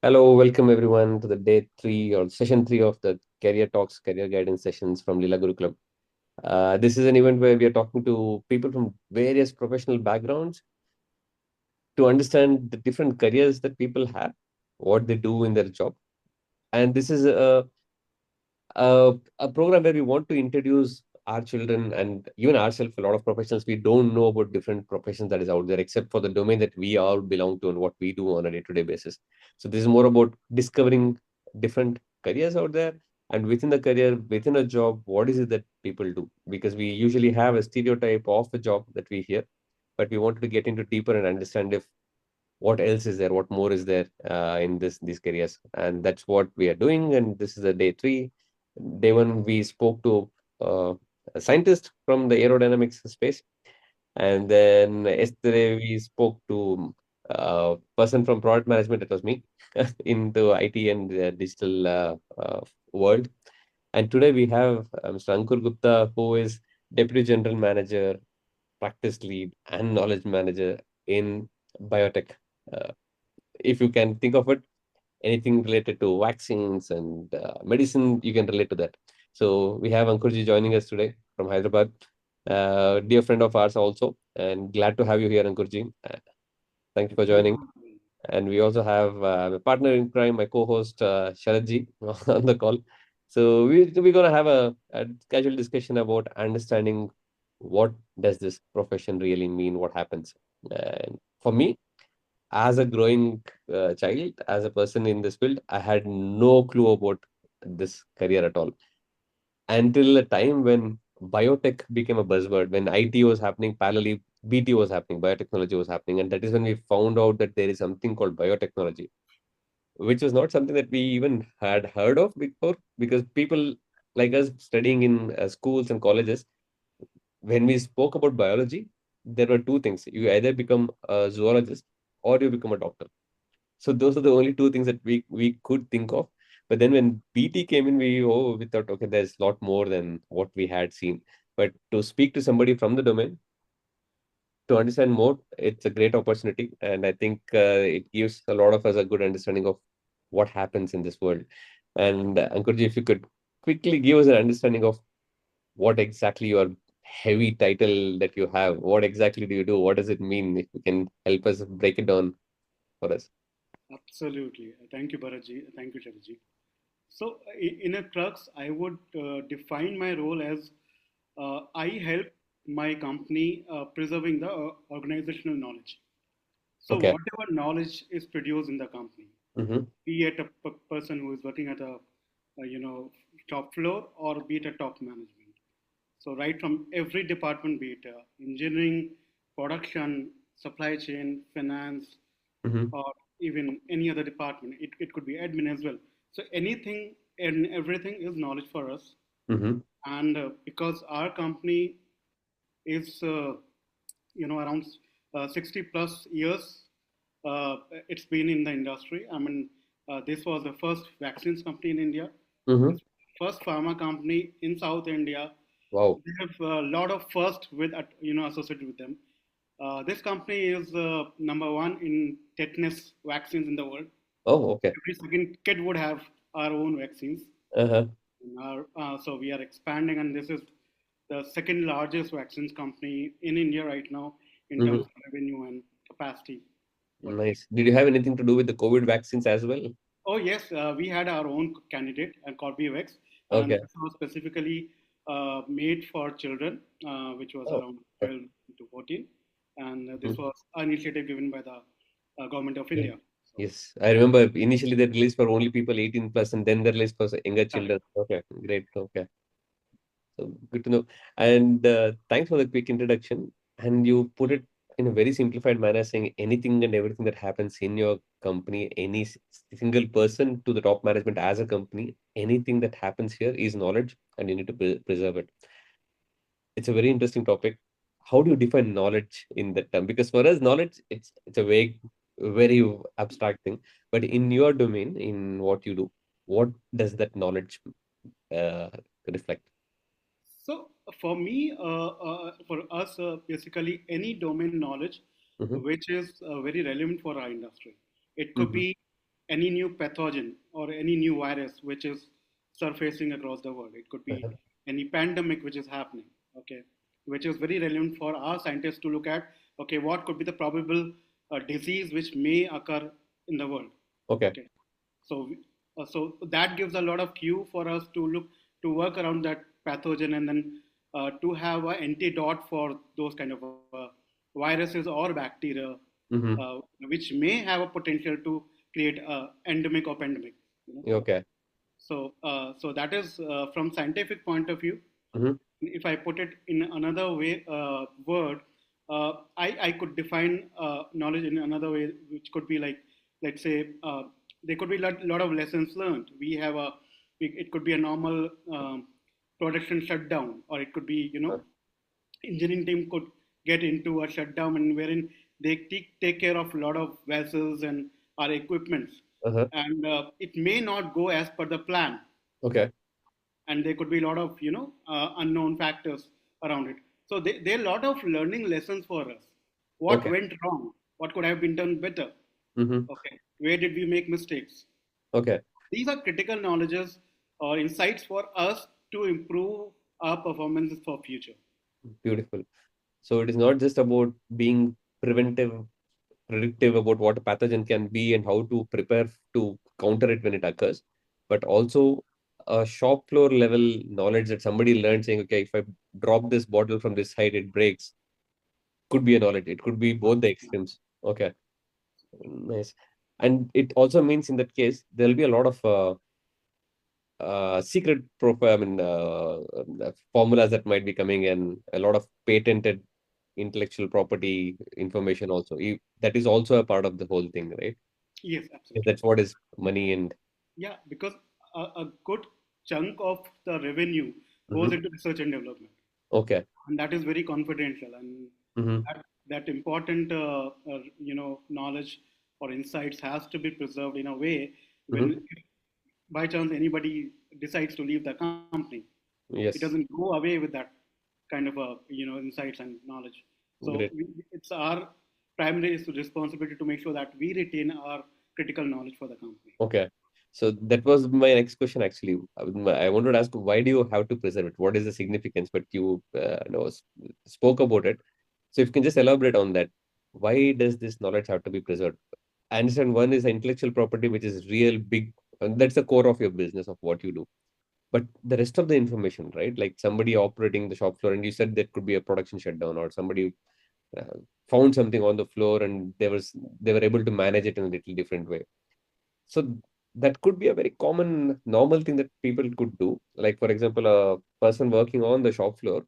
Hello, welcome everyone to the day three or session three of the Career Talks, Career Guidance sessions from Lila Guru Club. This is an event where we are talking to people from various professional backgrounds to understand the different careers that people have, what they do in their job. And this is a program where we want to introduce our children and even ourselves, a lot of professionals, we don't know about different professions that is out there, except for the domain that we all belong to and what we do on a day-to-day basis. So this is more about discovering different careers out there. And within the career, within a job, what is it that people do? Because we usually have a stereotype of a job that we hear, but we wanted to get into deeper and understand if what else is there, what more is there in these careers, and that's what we are doing. And this is a day three. Day one, we spoke to a scientist from the aerodynamics space, and then yesterday we spoke to a person from product management. That was me into IT and digital world. And today we have Mr. Ankur Gupta, who is deputy general manager, practice lead, and knowledge manager in biotech. Uh, if you can think of it, anything related to vaccines and medicine, you can relate to that. So we have Ankurji joining us today from Hyderabad, dear friend of ours also, and glad to have you here, Ankurji. Thank you for Thank joining. you. And we also have my partner in crime, my co-host Sharadji on the call. So we're gonna have a casual discussion about understanding what does this profession really mean, what happens. And for me, as a growing child, as a person in this field, I had no clue about this career at all until a time when biotech became a buzzword, when IT was happening, parallelly BT was happening, biotechnology was happening, and that is when we found out that there is something called biotechnology, which was not something that we even had heard of before, because people like us studying in schools and colleges, when we spoke about biology, there were two things: you either become a zoologist or you become a doctor. So those are the only two things that we could think of. But then when BT came in, we thought, okay, there's a lot more than what we had seen. But to speak to somebody from the domain to understand more, it's a great opportunity, and I think it gives a lot of us a good understanding of what happens in this world. And Ankurji, if you could quickly give us an understanding of what exactly your heavy title that you have, what exactly do you do, what does it mean? If you can help us break it down for us. Absolutely. Thank you, Bharatji. Thank you, Sharaji. So, in a crux, I would define my role as I help my company preserving the organizational knowledge. So, Okay. whatever knowledge is produced in the company, Mm-hmm. be it a person who is working at top floor or be it a top management. So, right from every department, be it engineering, production, supply chain, finance, Mm-hmm. or even any other department. It could be admin as well. So anything and everything is knowledge for us. Mm-hmm. And because our company is, around 60 plus years, it's been in the industry. I mean, this was the first vaccines company in India. Mm-hmm. This first pharma company in South India. Wow. They have a lot of first with associated with them. This company is number one in tetanus vaccines in the world. Oh, okay. Every second kid would have our own vaccines. Uh-huh. So we are expanding, and this is the second largest vaccines company in India right now in terms Mm-hmm. of revenue and capacity. Nice. Did you have anything to do with the COVID vaccines as well? Oh yes, we had our own candidate, Corbevax, and Okay. this was specifically made for children, which was Oh, around okay. 12 to 14, and this Mhm. was an initiative given by the government of India. So Yes, I remember initially they released for only people 18 plus, and then they released for younger correct. children. Okay, great. Okay, so good to know. And thanks for the quick introduction. And you put it in a very simplified manner, saying anything and everything that happens in your company, any single person to the top management as a company, anything that happens here is knowledge, and you need to preserve it. It's a very interesting topic. How do you define knowledge in that term? Because for us, knowledge it's a vague, very abstract thing. But in your domain, in what you do, what does that knowledge uh, reflect? So for me, for us, basically any domain knowledge Mm-hmm. which is very relevant for our industry. It could Mm-hmm. be any new pathogen or any new virus which is surfacing across the world. It could be Uh-huh. any pandemic which is happening, okay, which is very relevant for our scientists to look at, okay, what could be the probable disease which may occur in the world, Okay. okay. So, so that gives a lot of cue for us to look to work around that pathogen and then to have an antidote for those kind of viruses or bacteria, Mm-hmm. which may have a potential to create a endemic or pandemic. You know? Okay. So that is from scientific point of view. Mm-hmm. If I put it in another way, word, I could define knowledge in another way, which could be like, let's say, there could be lot of lessons learned. We have it could be a normal production shutdown, or it could be, engineering team could get into a shutdown and wherein they take care of a lot of vessels and our equipments, Uh-huh. and it may not go as per the plan, Okay. and there could be a lot of unknown factors around it. So there are a lot of learning lessons for us. What Okay. went wrong? What could have been done better? Mm-hmm. Okay, where did we make mistakes? Okay. These are critical knowledges or insights for us to improve our performances for future. Beautiful. So it is not just about being preventive, predictive about what a pathogen can be and how to prepare to counter it when it occurs, but also a shop floor level knowledge that somebody learned saying, okay, if I drop this bottle from this height, it breaks. Could be a knowledge. It could be both the extremes. Okay, nice. And it also means in that case, there'll be a lot of secret profile, I mean, formulas that might be coming in, a lot of patented intellectual property information also. That is also a part of the whole thing, right? Yes, If absolutely. that's what is money and Yeah, because a good chunk of the revenue goes Mhm. into research and development, Okay. and that is very confidential, and Hmm. that important knowledge or insights has to be preserved in a way Hmm. when by chance anybody decides to leave the company, it doesn't Yes. go away with that kind of insights and knowledge. So Great. it's our primary responsibility to make sure that we retain our critical knowledge for the company. Okay. So that was my next question actually. I wanted to ask, why do you have to preserve it? What is the significance? But you spoke about it. So if you can just elaborate on that, why does this knowledge have to be preserved? I understand one is intellectual property, which is real big, and that's the core of your business of what you do. But the rest of the information, right? Like somebody operating the shop floor, and you said there could be a production shutdown, or somebody uh, found something on the floor, and they were able to manage it in a little different way. So that could be a very common, normal thing that people could do. Like for example, a person working on the shop floor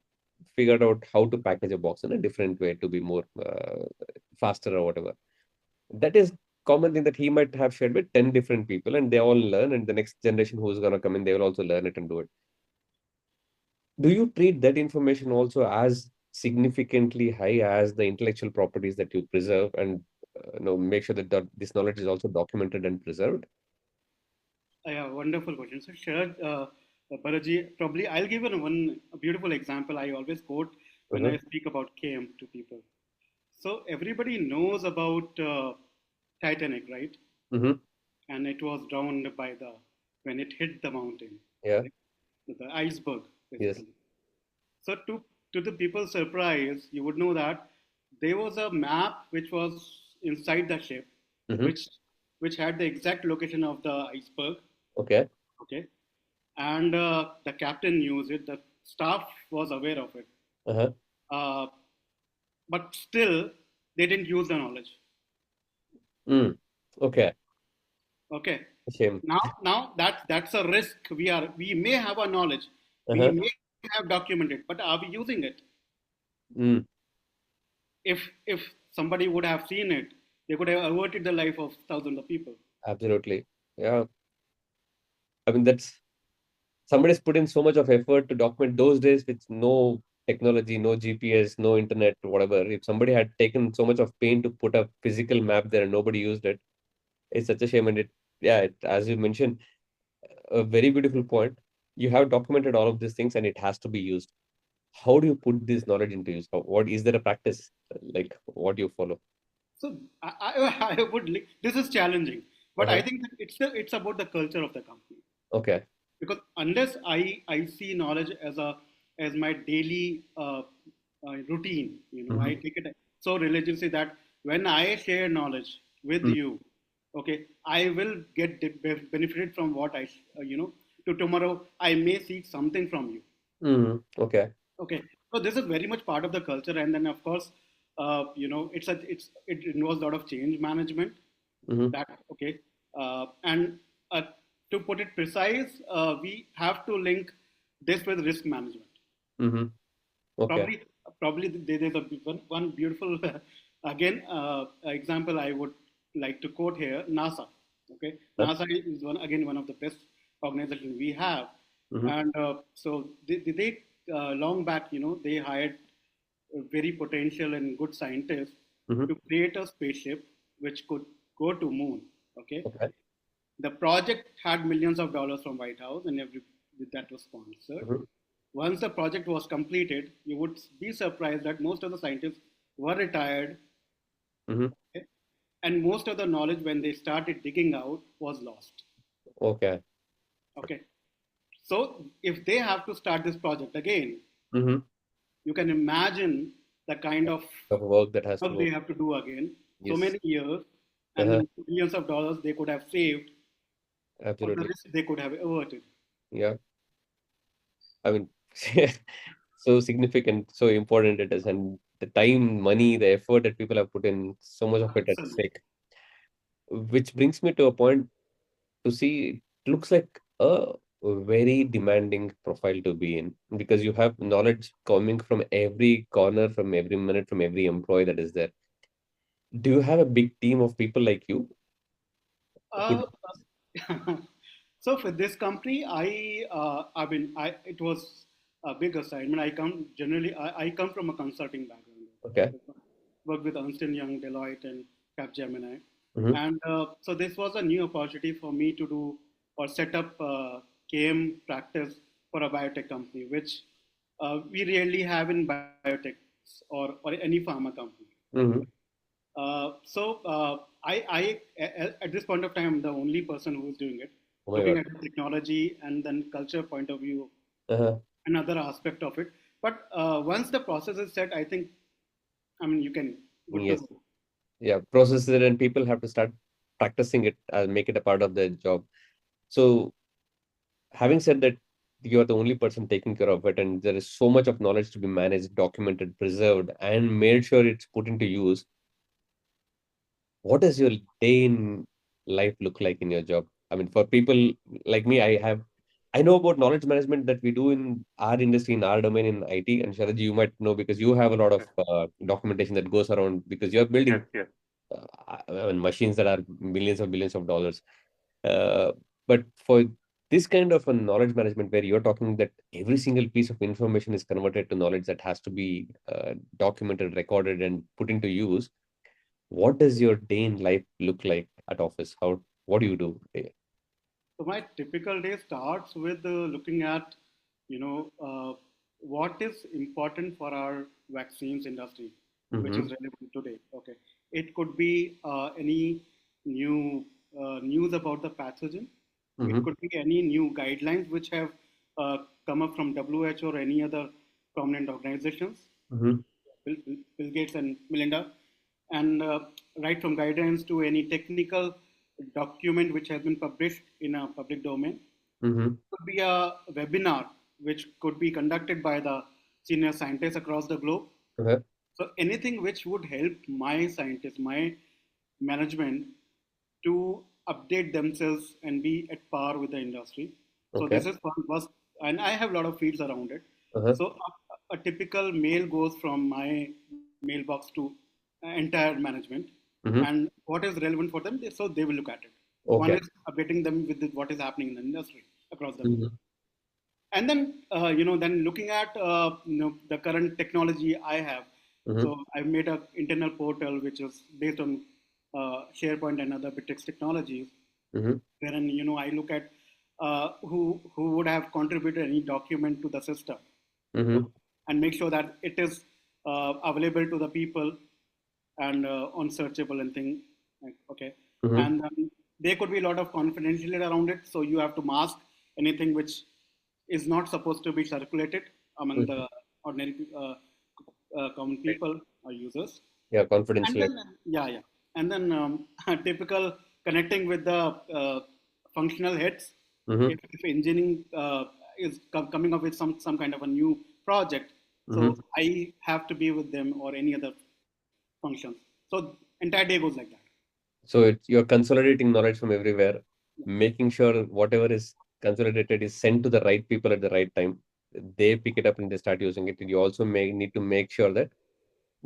figured out how to package a box in a different way to be more faster or whatever. That is common thing that he might have shared with 10 different people and they all learn, and the next generation who's going to come in, they will also learn it and do it. Do you treat that information also as significantly high as the intellectual properties that you preserve, and make sure that this knowledge is also documented and preserved? Yeah, wonderful question. So, Sharad, Balaji, probably I'll give you one a beautiful example I always quote when Uh-huh. I speak about KM to people. So, everybody knows about Titanic, right? Mm-hmm. And it was drowned by when it hit the mountain, Yeah. correct? The iceberg, Yes. basically. So, to the people's surprise, you would know that there was a map which was inside the ship, Mm-hmm. which had the exact location of the iceberg. Okay. Okay, and the captain knew it. The staff was aware of it, Uh-huh. uh, but still they didn't use the knowledge. Mm. Okay. Okay, Shame. now that's a risk. We may have a knowledge, we Uh-huh. may have documented, but are we using it? Mm. If somebody would have seen it, they could have averted the life of thousands of people. Absolutely. Yeah. I mean, that's somebody's put in so much of effort to document those days with no technology, no GPS, no internet, whatever. If somebody had taken so much of pain to put a physical map there and nobody used it, it's such a shame. And as you mentioned, a very beautiful point. You have documented all of these things and it has to be used. How do you put this knowledge into use? What is there a practice like what you follow? So I would. This is challenging But I think that it's about the culture of the company, Okay. because unless I see knowledge as my daily routine, I Mm-hmm. take it so religiously that when I share knowledge with you, okay, I will get benefited from what to tomorrow I may seek something from you. Mm-hmm. Okay. Okay, so this is very much part of the culture, and then of course, it involves a lot of change management. Mm-hmm. That okay, and to put it precise, we have to link this with risk management. Mm-hmm. Okay. Probably, probably there's one beautiful again example I would like to quote here. NASA. Okay, Uh, NASA is one of the best organizations we have, mm-hmm. and so they long back, they hired very potential and good scientists Mm-hmm. to create a spaceship which could go to moon. Okay, Okay. the project had millions of dollars from White House, and that was sponsored. Mm-hmm. Once the project was completed, you would be surprised that most of the scientists were retired, Mm-hmm. okay? And most of the knowledge, when they started digging out, was lost. Okay. Okay, so if they have to start this project again, Mm-hmm. you can imagine the kind of Of work that has to work go. they have to do again. So Yes. many years Uh-huh. and millions of dollars they could have saved, or the Absolutely. risk they could have averted. Yeah. I mean, so significant, so important it is, and the time, money, the effort that people have put in, so much of it at Absolutely. stake. Which brings me to a point to see it looks like a very demanding profile to be in because you have knowledge coming from every corner, from every minute, from every employee that is there. Do you have a big team of people like you who Uh, do this? so for this company, I it was a big assignment. I come from a consulting background. Okay. Okay? Worked with Ernst and Young, Deloitte, and Capgemini, Mm-hmm. and so this was a new opportunity for me to do or set up KM practice for a biotech company, which we rarely have in biotechs or any pharma company. Mm-hmm. At this point of time, I'm the only person who is doing it, Oh my looking God. at the technology and then culture point of view, Uh-huh. another aspect of it. But once the process is set, I think, I mean, you can good to Yes. go. Yeah. Process it and people have to start practicing it and make it a part of their job. So having said that, you are the only person taking care of it, and there is so much of knowledge to be managed, documented, preserved, and made sure it's put into use. What does your day in life look like in your job? I mean, for people like me, I know about knowledge management that we do in our industry, in our domain in IT, and Sharaji, you might know because you have a lot of documentation that goes around because you're Yes, building yes. I mean, machines that are millions of billions of dollars. Uh, but for this kind of a knowledge management where you're talking that every single piece of information is converted to knowledge that has to be documented, recorded, and put into use, what does your day in life look like at office? What do you do? So my typical day starts with looking at, what is important for our vaccines industry, which Mm-hmm. is relevant today. Okay, it could be any new news about the pathogen. It Mm-hmm. could be any new guidelines which have come up from WHO or any other prominent organizations, Mm-hmm. Bill Gates and Melinda, and right from guidance to any technical document which has been published in a public domain. Mm-hmm. Could be a webinar which could be conducted by the senior scientists across the globe. Okay. So anything which would help my scientists, my management to update themselves and be at par with the industry. So Okay. this is one was, and I have a lot of fields around it. Uh-huh. So a typical mail goes from my mailbox to entire management, Mm-hmm. and what is relevant for them, so they will look at it. One Okay. is updating them with what is happening in the industry across the globe, Mm-hmm. and then then looking at the current technology I have. Mm-hmm. So I've made an internal portal which is based on SharePoint and other Bittrex technologies, Mm-hmm. wherein I look at who would have contributed any document to the system, Mm-hmm. okay, and make sure that it is available to the people and unsearchable and thing, like, okay, Mm-hmm. and there could be a lot of confidentiality around it. So you have to mask anything which is not supposed to be circulated among Mhm. the ordinary common Right. people or users. Yeah, And confidential. then, yeah, yeah. And then typical connecting with the functional heads. Mm-hmm. If engineering is coming up with some kind of a new project, so Mm-hmm. I have to be with them or any other functions. So entire day goes like that. So you're consolidating knowledge from everywhere, Yeah. making sure whatever is consolidated is sent to the right people at the right time. They pick it up and they start using it. You also need to make sure that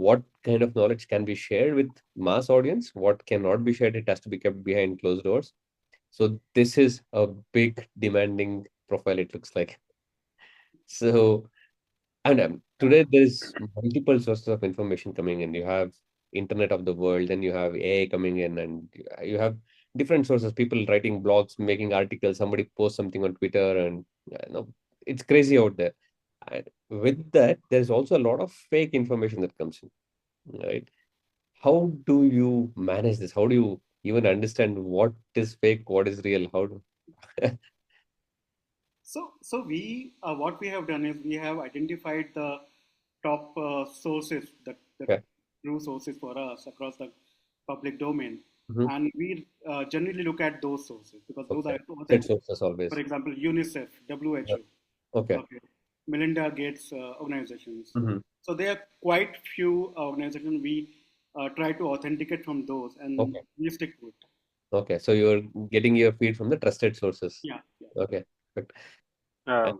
what kind of knowledge can be shared with mass audience, what cannot be shared, it has to be kept behind closed doors. So this is a big demanding profile, it looks like. So, and Yeah. today there's multiple sources of information coming in. You have internet of the world, and you have AI coming in, and you have different sources, people writing blogs, making articles, somebody posts something on Twitter, and it's crazy out there. And with that, there's also a lot of fake information that comes in, right? How do you manage this? How do you even understand what is fake, what is real? How do So we what we have done is we have identified the top sources that yeah. true sources for us across the public domain, Hmm. and we generally look at those sources because those Okay. are Set authentic. sources For always. example, UNICEF, Yeah. WHO, Okay. okay, Melinda Gates organizations. Hmm. So there are quite few organizations we try to authenticate from those, and Okay. we stick to it. Okay. So you're getting your feed from the trusted sources. Yeah, yeah. Okay. But, uh, Um,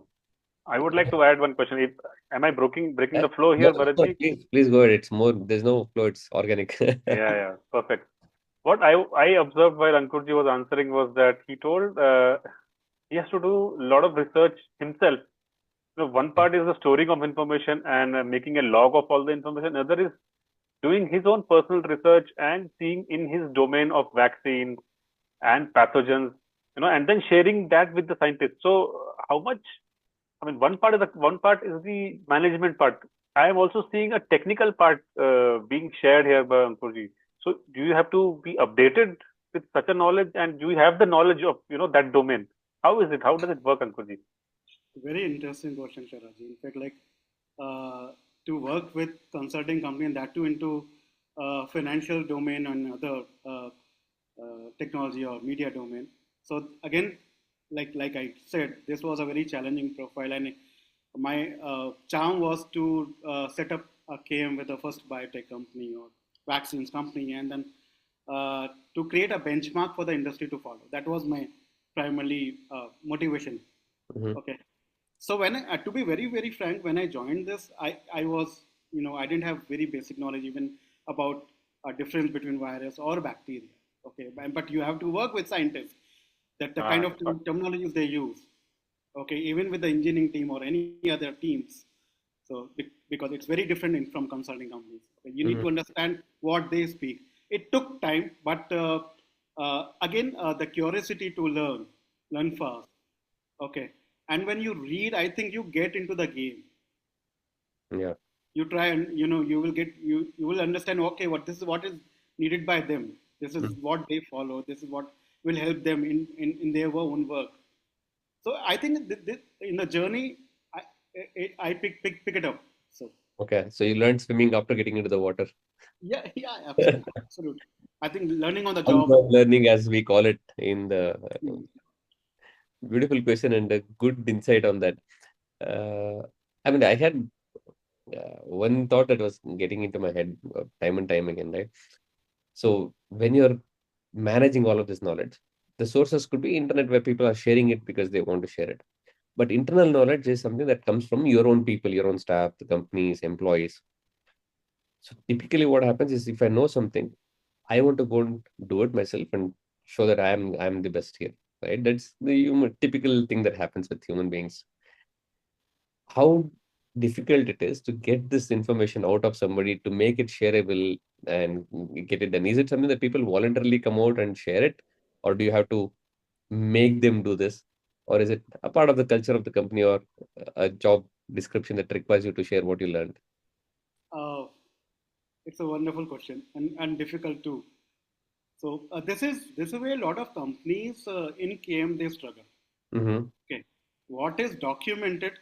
I would like to add one question. Am I breaking uh, the flow no, here, no, Bharatji? please go ahead. It's more. There's no flow. It's organic. Yeah, yeah, perfect. What I observed while Ankurji was answering was that he told he has to do a lot of research himself. So one part is the storing of information and making a log of all the information. Another is doing his own personal research and seeing in his domain of vaccines and pathogens, and then sharing that with the scientists. So how much? I mean, one part is the management part. I am also seeing a technical part being shared here by Ankurji. So do you have to be updated with such a knowledge, and do you have the knowledge of that domain? How is it? How does it work, Ankurji? Very interesting question, Sharaji. In fact, like to work with consulting company and that too into financial domain and other technology or media domain. So again, like I said, this was a very challenging profile, and my charm was to set up a KM with the first biotech company or vaccines company, and then to create a benchmark for the industry to follow. That was my primarily motivation. Mhm. Okay. So when to be very frank, when I joined this, I was I didn't have very basic knowledge even about a difference between virus or bacteria. Okay, but you have to work with scientists that the kind of Got terminologies they use. Okay, even with the engineering team or any other teams. So because it's very different from consulting companies. Okay, you need Mhm. to understand what they speak. It took time, but again, the curiosity to learn fast. Okay. And when you read, I think you get into the game. Yeah. You try and you will get you will understand. Okay, what this is what is needed by them. This is Mhm. what they follow. This is what will help them in their own work. So I think in the journey, I pick it up. So Okay. So you learned swimming after getting into the water. yeah, yeah, absolutely, absolutely. I think learning on the job. On-job learning, as we call it in the Hmm. beautiful question and a good insight on that. I mean, I had one thought that was getting into my head time and time again, right? So when you're managing all of this knowledge, the sources could be internet where people are sharing it because they want to share it. But internal knowledge is something that comes from your own people, your own staff, the companies, employees. So typically what happens is if I know something, I want to go and do it myself and show that I'm the best here. Right? That's the typical thing that happens with human beings. How difficult it is to get this information out of somebody to make it shareable and get it done. Is it something that people voluntarily come out and share it, or do you have to make them do this, or is it a part of the culture of the company or a job description that requires you to share what you learned? Uh, it's a wonderful question and difficult too. So this is where a lot of companies in KM they struggle. Mm-hmm. Okay, what is documented,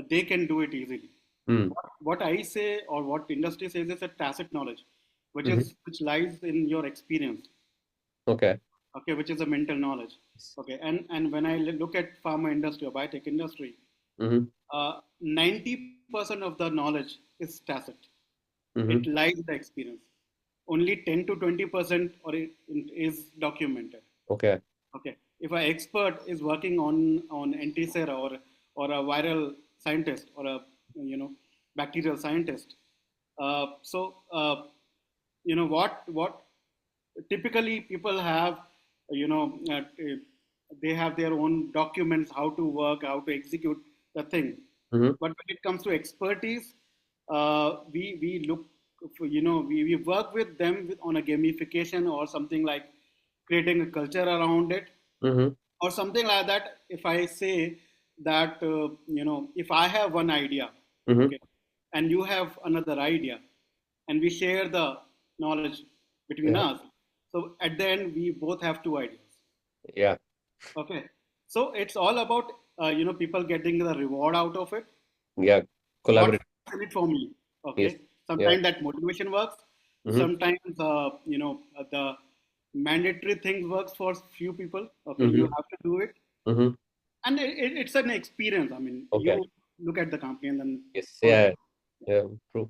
they can do it easily. Mm. What I say or what industry says is a tacit knowledge, Mm-hmm. which lies in your experience. Okay. Okay, which is a mental knowledge. Okay, and when I look at pharma industry or biotech industry, Mm-hmm. 90% of the knowledge is tacit. It Mm-hmm. lies in the experience. Only 10 to 20% is documented. Okay. Okay, if an expert is working on antisera or a viral scientist or a you know bacterial scientist, so what typically people have, you know uh, they have their own documents how to work, how to execute the thing. Mm-hmm. But when it comes to expertise, we look for, we work with them on a gamification or something like creating a culture around it Mm-hmm. or something like that. If I say that, if I have one idea, Mm-hmm. okay, and you have another idea, and we share the knowledge between Yeah. us, so at the end we both have two ideas. Yeah. Okay, so it's all about people getting the reward out of it. Yeah. What's Collaborate. in it for me? Okay, Yes. sometimes Yeah. that motivation works. Mm-hmm. Sometimes the mandatory things works for few people. Okay, you Mm-hmm. have to do it, Mm-hmm. and it's an experience. I mean, Okay. you look at the company and then Yes. how it Yeah. Yeah. True.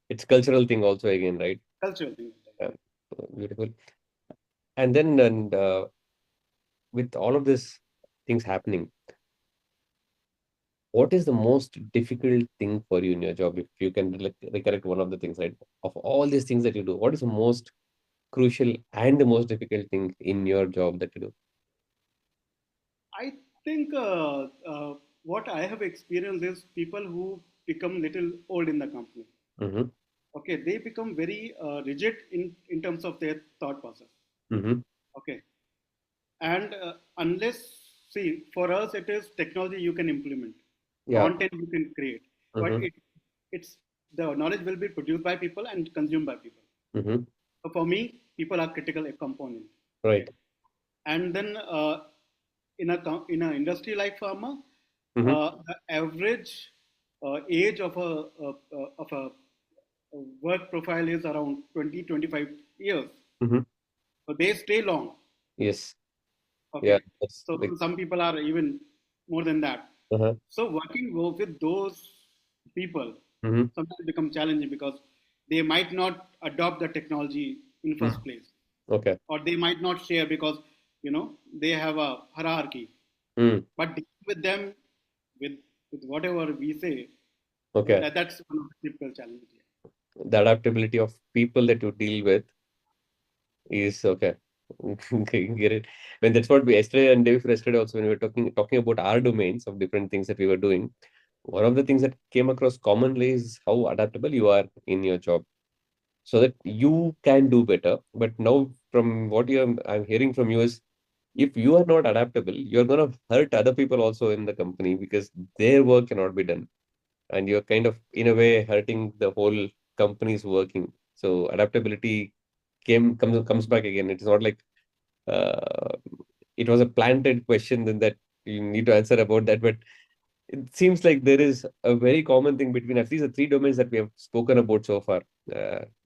It's cultural thing also again, right? cultural thing. Yeah. Beautiful. And with all of this things happening, what is the most difficult thing for you in your job? If you can recollect one of the things, right? Of all these things that you do, what is the most crucial and the most difficult thing in your job that you do? I think what I have experienced is people who become little old in the company. Mm-hmm. Okay, they become very rigid in terms of their thought process. Mm-hmm. Okay, and unless, see, for us it is technology you can implement, Yeah. content you can create, but Mm-hmm. it's the knowledge will be produced by people and consumed by people. Mm-hmm. So for me, people are critical a component. Okay, Right. and then in an industry like pharma, Mm-hmm. the average age of a work profile is around 20-25 years. Mm-hmm. So they stay long. Yes. Yeah. Okay, That's so like. some people are even more than that. Uh-huh. So working with those people Mm-hmm. sometimes become challenging because they might not adopt the technology in Mm. first place, Okay. or they might not share because they have a hierarchy. Mm. But dealing with them with with whatever we say, Okay. that's one of the typical challenges here. The adaptability of people that you deal with is okay. Okay, get it. When that's what we yesterday and day before yesterday also when we were talking about our domains of different things that we were doing, one of the things that came across commonly is how adaptable you are in your job, so that you can do better. But now, from what I'm hearing from you is, if you are not adaptable, you're gonna hurt other people also in the company because their work cannot be done, and you're kind of in a way hurting the whole company's working. So adaptability comes back again. It's not like uh, it was a planted question then that you need to answer about that, but it seems like there is a very common thing between at least the three domains that we have spoken about so far.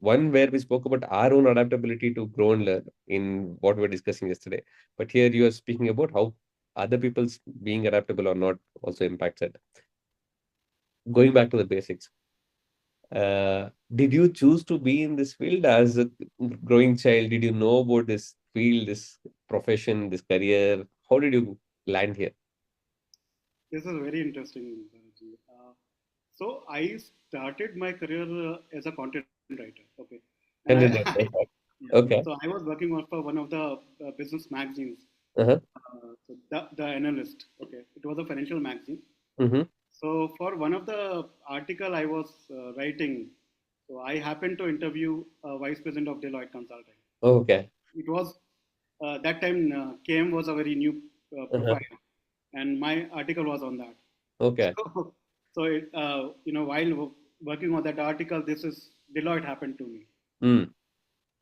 One where we spoke about our own adaptability to grow and learn in what we were discussing yesterday, but here you are speaking about how other people's being adaptable or not also impacts it. Going back to the basics, did you choose to be in this field as a growing child? Did you know about this field, this profession, this career? How did you land here? This is very interesting, Balaji. So I started my career as a content writer. Okay, and Content I writer. yeah. So Okay. I was working for one of the business magazines. Uh-huh. So the analyst. Okay, it was a financial magazine. Mm-hmm. So for one of the article I was writing, so I happened to interview vice president of Deloitte Consulting. Okay. It was that time KM was a very new Uh-huh. profile, and my article was on that. Okay. So, while working on that article, this is Deloitte happened to me. Mm.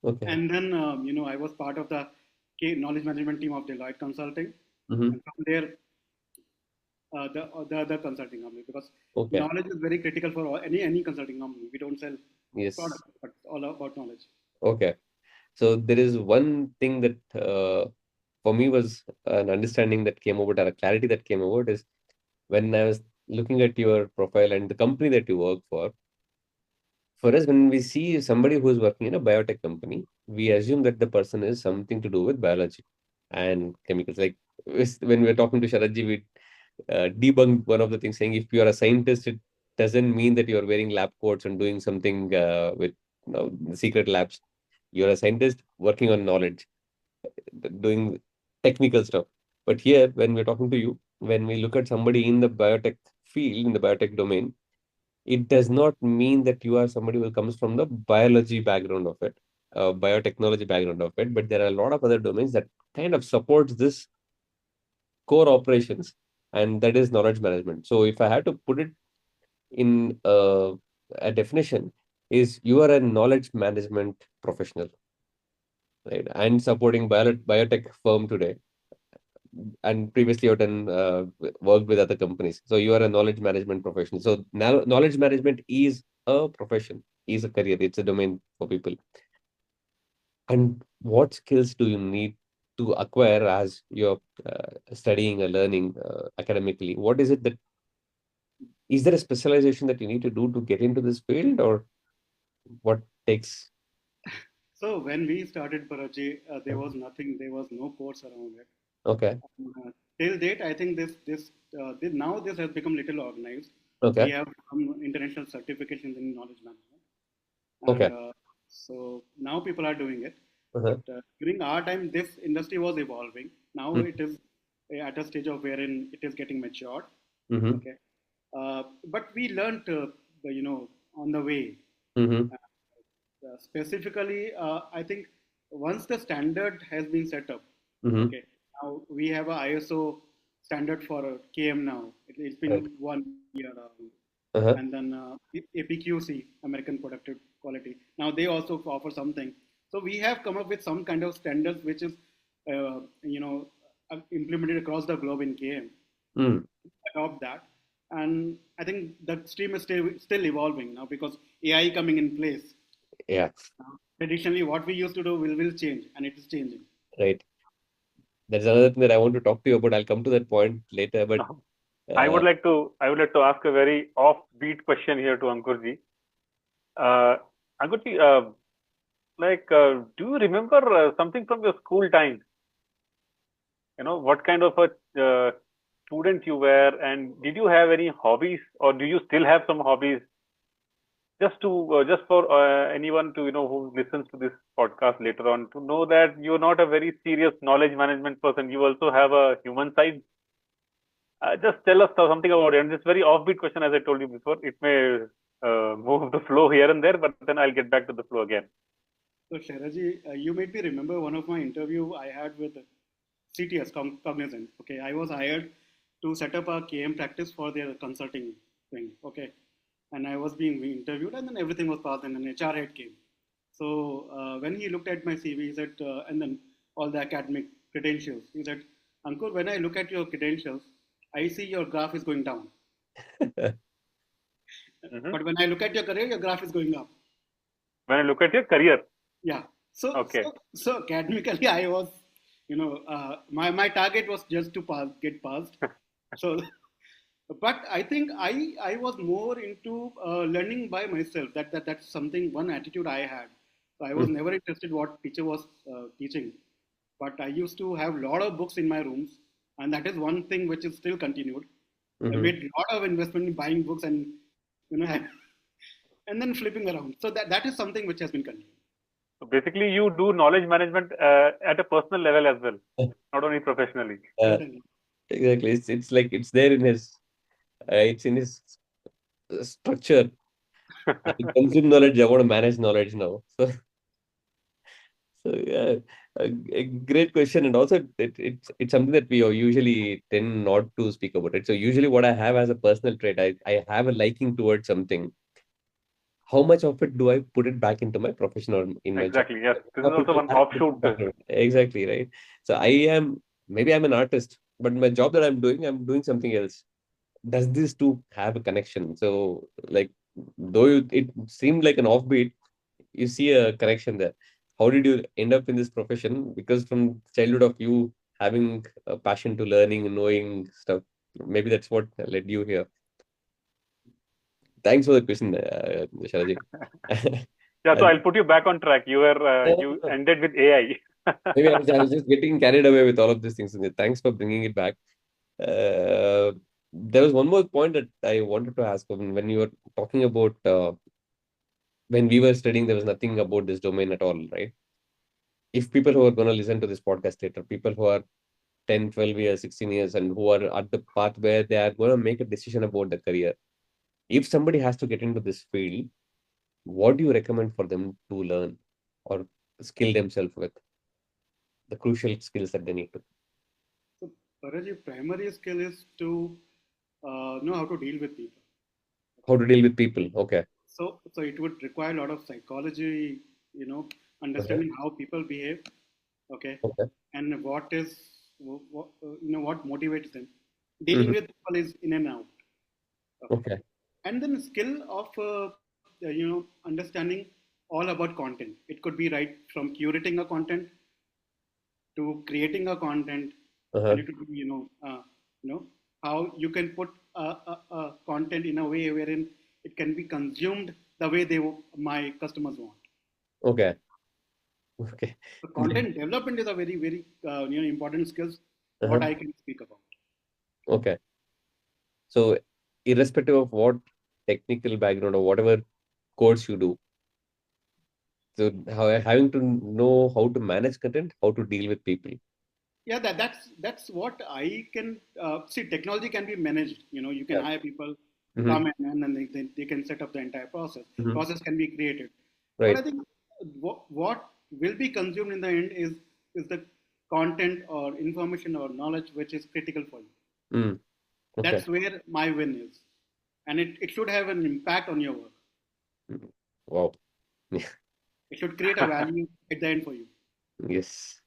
Okay. And then I was part of the knowledge management team of Deloitte Consulting, Mm-hmm. and from there the other consulting company, because Okay. knowledge is very critical for any consulting company. We don't sell Yes. products, but all about knowledge. Okay. So there is one thing that for me was an understanding that came about, or a clarity that came about, is when I was looking at your profile and the company that you work for us, when we see somebody who is working in a biotech company, we assume that the person is something to do with biology and chemicals. Like when we were talking to Sharadji, we debunked one of the things, saying if you are a scientist, it doesn't mean that you are wearing lab coats and doing something with secret labs. You're a scientist working on knowledge, doing technical stuff. But here, when we're talking to you, when we look at somebody in the biotech field, in the biotech domain, it does not mean that you are somebody who comes from the biology background of it, biotechnology background of it, but there are a lot of other domains that kind of supports this core operations, and that is knowledge management. So if I had to put it in a definition, is you are a knowledge management professional, right? And supporting biotech firm today, and previously you've done worked with other companies. So you are a knowledge management professional. So now knowledge management is a profession, is a career, it's a domain for people. And what skills do you need to acquire as you're studying or learning academically? What is it that is there a specialization that you need to do to get into this field, or what takes? So when we started Baraji, there was nothing, there was no course around it. Okay. Till date, I think now this has become little organized. We Okay. have some international certifications in knowledge management, and Okay. so now people are doing it. Uh-huh. But during our time, this industry was evolving. Now it is at a stage of wherein it is getting matured. Mm-hmm. Okay, but we learned, on the way. Mm-hmm. Specifically, I think once the standard has been set up, Mm-hmm. okay, now we have a ISO standard for KM now. It's Right. been 1 year, and Uh-huh. then APQC, American Productive Quality. Now they also offer something. So we have come up with some kind of standards which is, implemented across the globe in KM. Mm. Adopt that, and I think the stream is still evolving now because AI coming in place. Yeah. Traditionally, what we used to do will change, and it is changing. Right. There's another thing that I want to talk to you about. I'll come to that point later, but I would uh, like to I would like to ask a very offbeat question here to Ankurji. Uh, Ankurji, do you remember something from your school times? What kind of a student you were, and did you have any hobbies, or do you still have some hobbies? Just for anyone to who listens to this podcast later on to know that you're not a very serious knowledge management person. You also have a human side. Just tell us something about it. And this very offbeat question, as I told you before, it may move the flow here and there, but then I'll get back to the flow again. So, Sharaji, you made me remember one of my interview I had with CTS Cognizant. Okay, I was hired to set up a KM practice for their consulting thing. Okay, and I was being interviewed, and then everything was passed, and an HR head came. So when he looked at my CV, he said, and then all the academic credentials, he said, Ankur, when I look at your credentials, I see your graph is going down. Hmm. But when I look at your career, your graph is going up. When I look at your career, Yeah. So okay. so so academically, I was, my target was just to get passed. So, but I think I was more into learning by myself. That's something, one attitude I had. So I was never interested what teacher was teaching, but I used to have a lot of books in my rooms, and that is one thing which is still continued. I Mhm. made a lot of investment in buying books and and then flipping around. So that is something which has been continued. So basically, you do knowledge management at a personal level as well, not only professionally. Uh, Certainly. exactly. It's like it's there in his it's in his structure. I consume knowledge. I want to manage knowledge now. So yeah, a great question, and also it's something that we usually tend not to speak about it. So usually, what I have as a personal trait, I have a liking towards something, how much of it do I put it back into my profession or in my job? Exactly. Yes. This is How also people one have to offshoot. factor it. Exactly, right? So I am, maybe I'm an artist, but my job that I'm doing something else. Does this two have a connection? So, like, though it seemed like an offbeat, you see a connection there. How did you end up in this profession? Because from childhood of you having a passion to learning and knowing stuff, maybe that's what led you here. Thanks for the question, Shalaji. Yeah. So And I'll put you back on track. You ended with AI. maybe I was just getting carried away with all of these things. Thanks for bringing it back. There was one more point that I wanted to ask when you were talking about when we were studying, there was nothing about this domain at all, right? If people who are going to listen to this podcast later, people who are 10, 12 years, 16 years, and who are at the path where they are going to make a decision about the career, if somebody has to get into this field, what do you recommend for them to learn or skill themselves with the crucial skills that they need to? So, Bharat, your primary skill is to know how to deal with people. How Okay. to deal with people? Okay. So it would require a lot of psychology, Uh-huh. understanding how people behave, okay, Okay. and what motivates them. Dealing Hmm. with people is in and out, okay, Okay. and then skill of understanding all about content. It could be right from curating a content to creating a content, and Uh-huh. it would be how you can put a content in a way wherein it can be consumed the way my customers want. Okay. Okay. So content development is a very very important skills what Uh-huh. I can speak about. Okay. So, irrespective of what technical background or whatever course you do, so having to know how to manage content, how to deal with people. Yeah, that's what I can see. Technology can be managed. You can Yeah. hire people to Hmm. come in and then they can set up the entire process. Hmm. Process can be created, but I Right. think what will be consumed in the end is the content or information or knowledge which is critical for you. Mm. Okay. That's where my win is, and it should have an impact on your work. Mm. Wow. It should create a value at the end for you. Yes.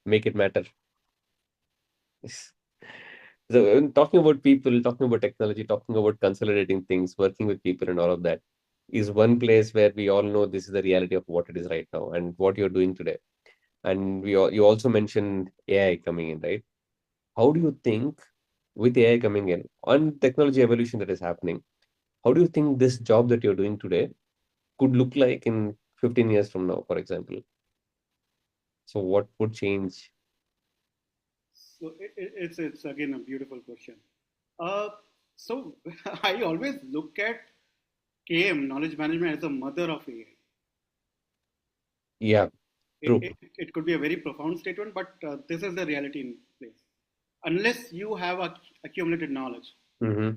Make it matter. Yes. So, when talking about people, talking about technology, talking about consolidating things, working with people, and all of that is one place where we all know this is the reality of what it is right now and what you're doing today. And you also mentioned AI coming in, right? How do you think with AI coming in on technology evolution that is happening, how do you think this job that you're doing today could look like in 15 years from now, for example? So what would change? So it's again a beautiful question. Uh, so I always look at KM, knowledge management, as a mother of AI. Yeah, It, true. it, it could be a very profound statement, but this is the reality in place. Unless you have accumulated knowledge, Mm-hmm.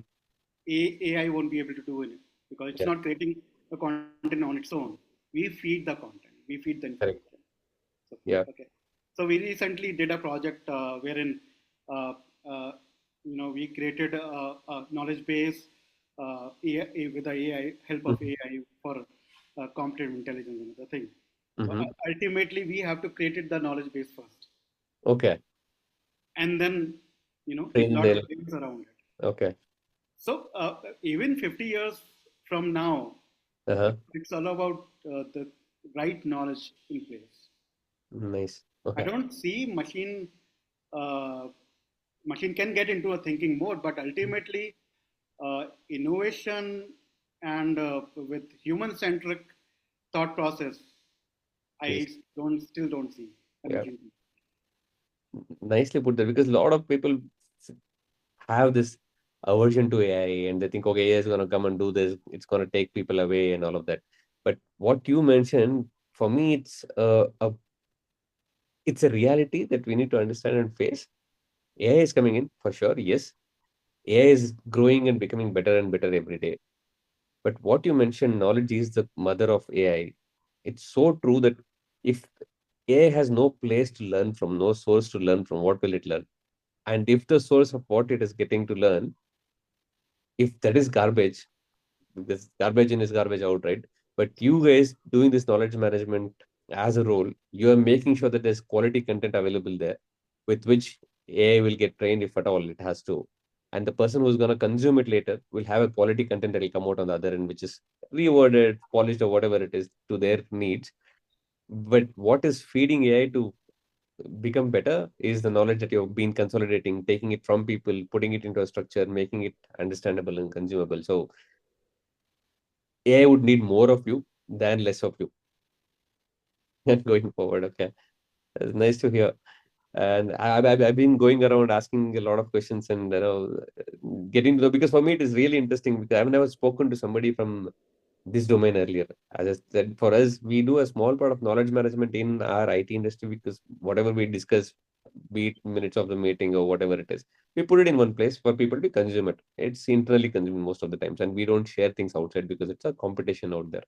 AI won't be able to do it because it's Yeah, not creating the content on its own. We feed the content, we feed the correct. information. So, Yeah. okay. So we recently did a project wherein uh, uh, we created a knowledge base with the AI help of Mm-hmm. AI for competitive intelligence and other thing. So Mm-hmm. ultimately, we have to create it the knowledge base first, Okay. and then Train lot of there. things around it. Okay. So even 50 years from now, Uh-huh. it's all about the right knowledge in place. Nice. I Okay. don't see uh, machine can get into a thinking mode, but ultimately, innovation and with human centric thought process, Yes. I still don't see a Yeah. machine. Nicely put there because a lot of people have this aversion to AI and they think, okay, AI is going to come and do this. It's going to take people away and all of that. But what you mentioned, for me, it's a reality that we need to understand and face. AI is coming in for sure. Yes, AI is growing and becoming better and better every day. But what you mentioned, knowledge is the mother of AI. It's so true that if AI has no place to learn from, no source to learn from, what will it learn? And if the source of what it is getting to learn, if that is garbage, Because garbage in is garbage out, right? But you guys doing this knowledge management as a role, you are making sure that there's quality content available there with which AI will get trained if at all it has to. And the person who's going to consume it later will have a quality content that will come out on the other end, which is reworded, polished, or whatever it is to their needs. But what is feeding AI to become better is the knowledge that you've been consolidating, taking it from people, putting it into a structure, making it understandable and consumable. So AI would need more of you than less of you going forward. Okay. It's nice to hear. And I've been going around asking a lot of questions and getting to know, because for me it is really interesting because I've never spoken to somebody from this domain earlier. As I said, for us, we do a small part of knowledge management in our IT industry because whatever we discuss, be it minutes of the meeting or whatever it is, we put it in one place for people to consume it. It's internally consumed most of the times, and we don't share things outside because it's a competition out there.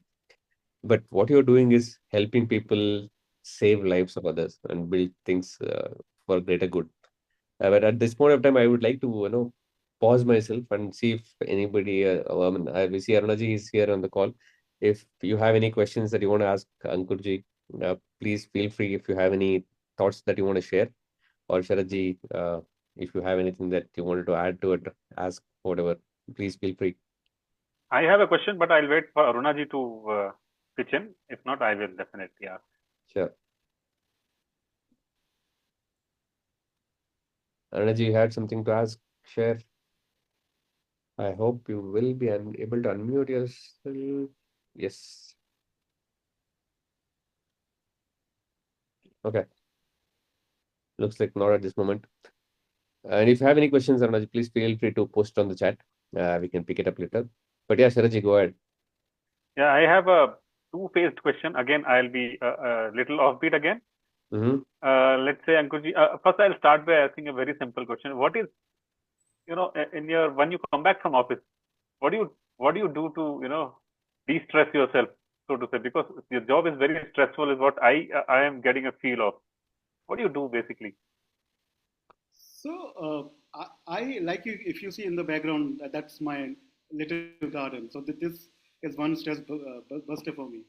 But what you're doing is helping people save lives of others and build things for greater good. But at this point of time, I would like to, pause myself and see if anybody, we see Arunaji is here on the call. If you have any questions that you want to ask Ankurji, please feel free. If you have any thoughts that you want to share, or Sharadji, if you have anything that you wanted to add to it, ask whatever, please feel free. I have a question, but I'll wait for Arunaji to pitch in. If not, I will definitely ask. Sure. Arunaji, you had something to ask, share. I hope you will be able to unmute yourself. Yes. Okay. Looks like not at this moment. And if you have any questions, Arunaji, please feel free to post on the chat. We can pick it up later. But yeah, Sharaji, go ahead. Yeah, I have a two-phased question. Again, I'll be a little offbeat again. Mm-hmm. Let's say, Ankurji, first I'll start by asking a very simple question. What is, in your when you come back from office, what do you do to, de-stress yourself, so to say, because your job is very stressful, is what I am getting a feel of. What do you do basically? So I like you. If you see in the background, that's my little garden. So this is one stress buster for me.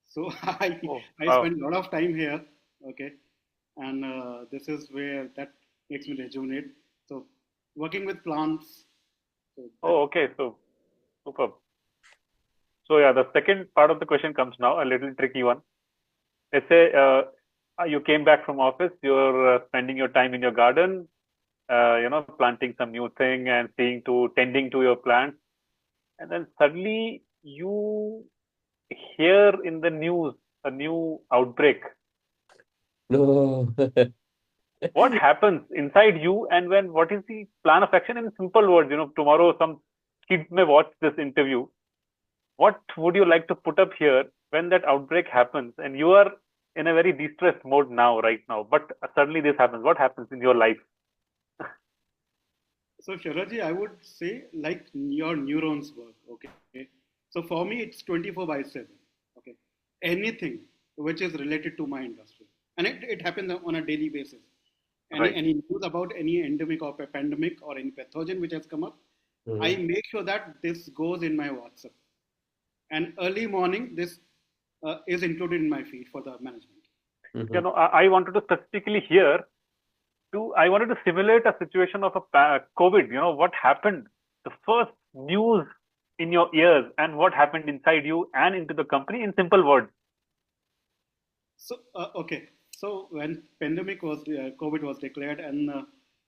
So Oh, I wow. spend a lot of time here. Okay, and this is where that makes me rejuvenate. So working with plants. So that Oh, okay. So, superb. So yeah, the second part of the question comes now, a little tricky one. Let's say you came back from office, you're spending your time in your garden, planting some new thing and tending to your plants, and then suddenly you hear in the news a new outbreak. No. What happens inside you, and what is the plan of action? In simple words, tomorrow some kids may watch this interview. What would you like to put up here when that outbreak happens and you are in a very distressed mode now, right now, but suddenly this happens? What happens in your life? So Sharaji, I would say like your neurons work. Okay. So for me, it's 24/7. Okay. Anything which is related to my industry, and it happens on a daily basis. Any Right. any news about any endemic or pandemic or any pathogen which has come up, I Mm-hmm. make sure that this goes in my WhatsApp. And early morning, this is included in my feed for the management. Mm-hmm. I wanted to specifically hear I wanted to simulate a situation of a COVID. What happened? The first news in your ears and what happened inside you and into the company in simple words. So okay, so when pandemic was COVID was declared, and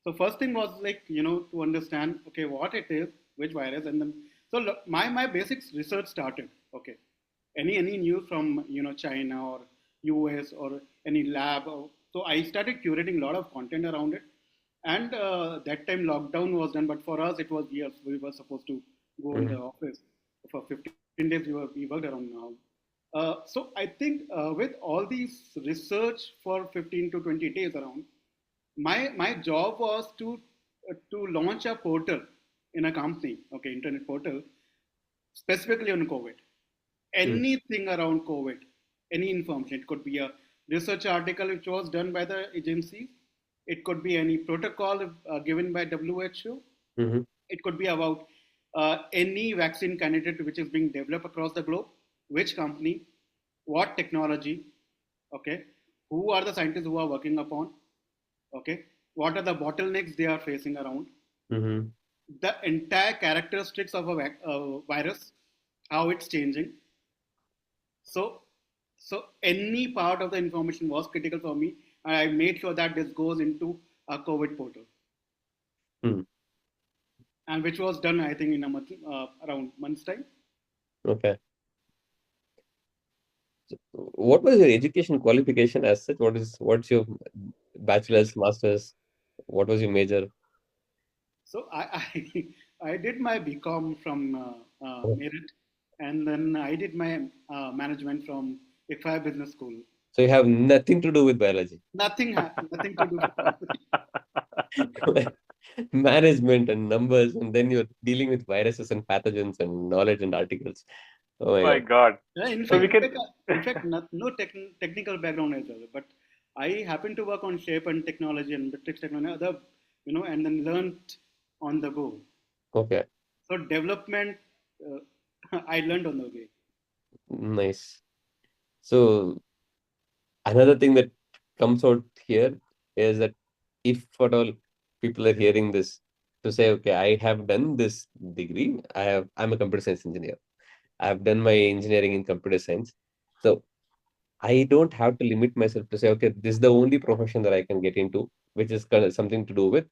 so first thing was like to understand okay what it is, which virus, and then so my basic research started. Okay, any news from China or US or any lab, so I started curating a lot of content around it, and that time lockdown was done, but for us it was years. We were supposed to go in the Mm-hmm. office for 15 days. We worked around now. So I think with all these research for 15 to 20 days around, my job was to launch a portal in a company, okay, internet portal, specifically on COVID. Anything around COVID, any information. It could be a research article which was done by the agency. It could be any protocol given by WHO. Mm-hmm. It could be about any vaccine candidate which is being developed across the globe, which company, what technology, okay, who are the scientists who are working upon, okay, what are the bottlenecks they are facing around, Mm-hmm. the entire characteristics of a virus, how it's changing. So, so any part of the information was critical for me, and I made sure that this goes into a COVID portal, Mm. and which was done, I think, in a month, around month's time. Okay. So what was your education qualification as such? What's your bachelor's, master's? What was your major? So I did my BCom from Oh. Merit, and then I did my management from IFI Business School. So you have nothing to do with biology. Nothing to do with Management and numbers, and then you're dealing with viruses and pathogens and knowledge and articles. Oh my My God. God. In So fact, we in can. fact, no technical background as well. But I happen to work on shape and technology and matrix technology, other, and then learned on the go. Okay, So development, I learned on the way. nice. So another thing that comes out here is that if at all people are hearing this to say, okay, I have done this degree, I'm a computer science engineer. I have done my engineering in computer science. So I don't have to limit myself to say, okay, this is the only profession that I can get into, which is kind of something to do with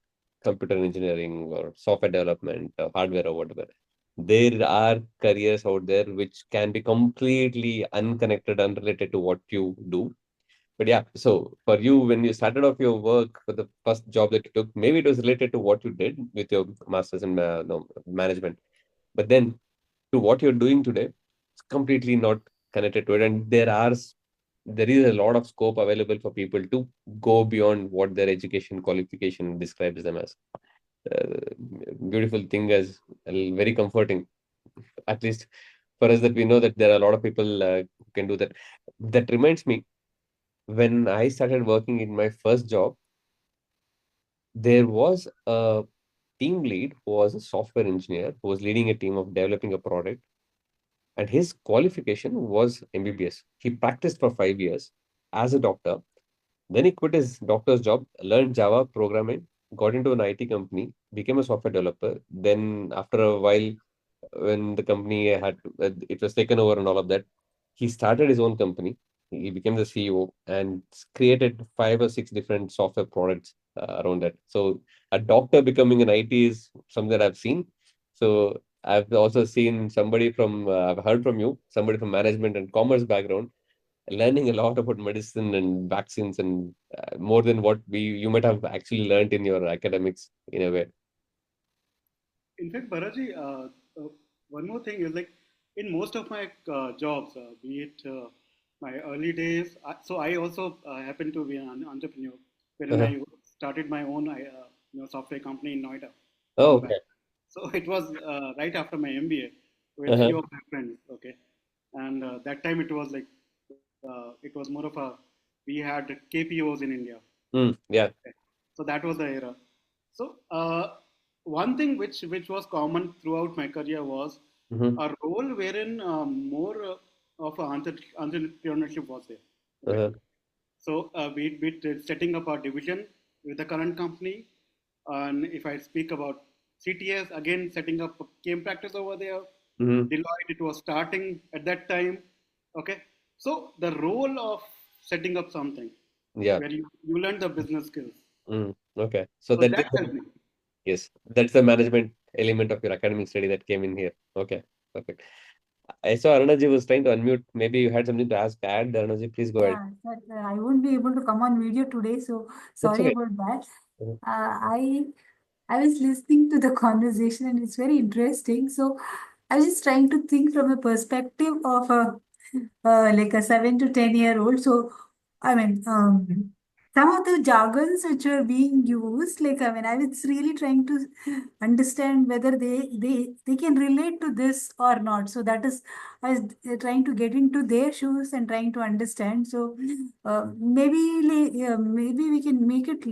computer engineering or software development or hardware or whatever. There are careers out there which can be completely unconnected, unrelated to what you do. But yeah, so for you, when you started off your work for the first job that you took, maybe it was related to what you did with your master's in no, management. But then to what you're doing today, it's completely not connected to it. And there is a lot of scope available for people to go beyond what their education qualification describes them as. Beautiful thing, as very comforting, at least for us, that we know that there are a lot of people who can do that. That reminds me, when I started working in my first job, there was a team lead who was a software engineer who was leading a team of developing a product, and his qualification was MBBS. He practiced for 5 years as a doctor. Then he quit his doctor's job, learned Java programming, got into an IT company, became a software developer. Then, after a while, when the company it was taken over and all of that, he started his own company. He became the CEO and created 5 or 6 different software products around that. So a doctor becoming an IT is something that I've seen. So I've also seen somebody from I've heard from you, somebody from management and commerce background, learning a lot about medicine and vaccines, and more than what we you might have actually learned in your academics in a way. In fact, Baraji, one more thing is like in most of my jobs, be it my early days, so I also happen to be an entrepreneur, wherein Uh-huh. I started my own software company in Noida, Oh, long back. okay. So it was right after my MBA with Uh-huh. few of my friends, okay, and that time it was like it was more of a we had KPOs in India, Mm, yeah. okay. So that was the era. So one thing which was common throughout my career was Mm-hmm. a role wherein more of entrepreneurship was there. Okay, Uh-huh. so we setting up our division with the current company, and if I speak about CTS, again setting up a game practice over there. Mm-hmm. Deloitte, it was starting at that time. Okay, so the role of setting up something Yeah. where you learn the business skills. Mm. Okay. So So that is that helped me. yes, that's the management element of your academic study that came in here. Okay. Perfect. I saw Arunaji was trying to unmute. Maybe you had something to ask. Add, Arunaji, please go ahead. Yeah, but I won't be able to come on video today, so That's sorry okay. about that. Mhm. Uh, I I was listening to the conversation and it's very interesting. So I was just trying to think from a perspective of a like a 7 to 10 year old. So I mean, some of the jargons which are being used, like I mean, I was really trying to understand whether they can relate to this or not. So that is, I was trying to get into their shoes and trying to understand. So maybe we can make it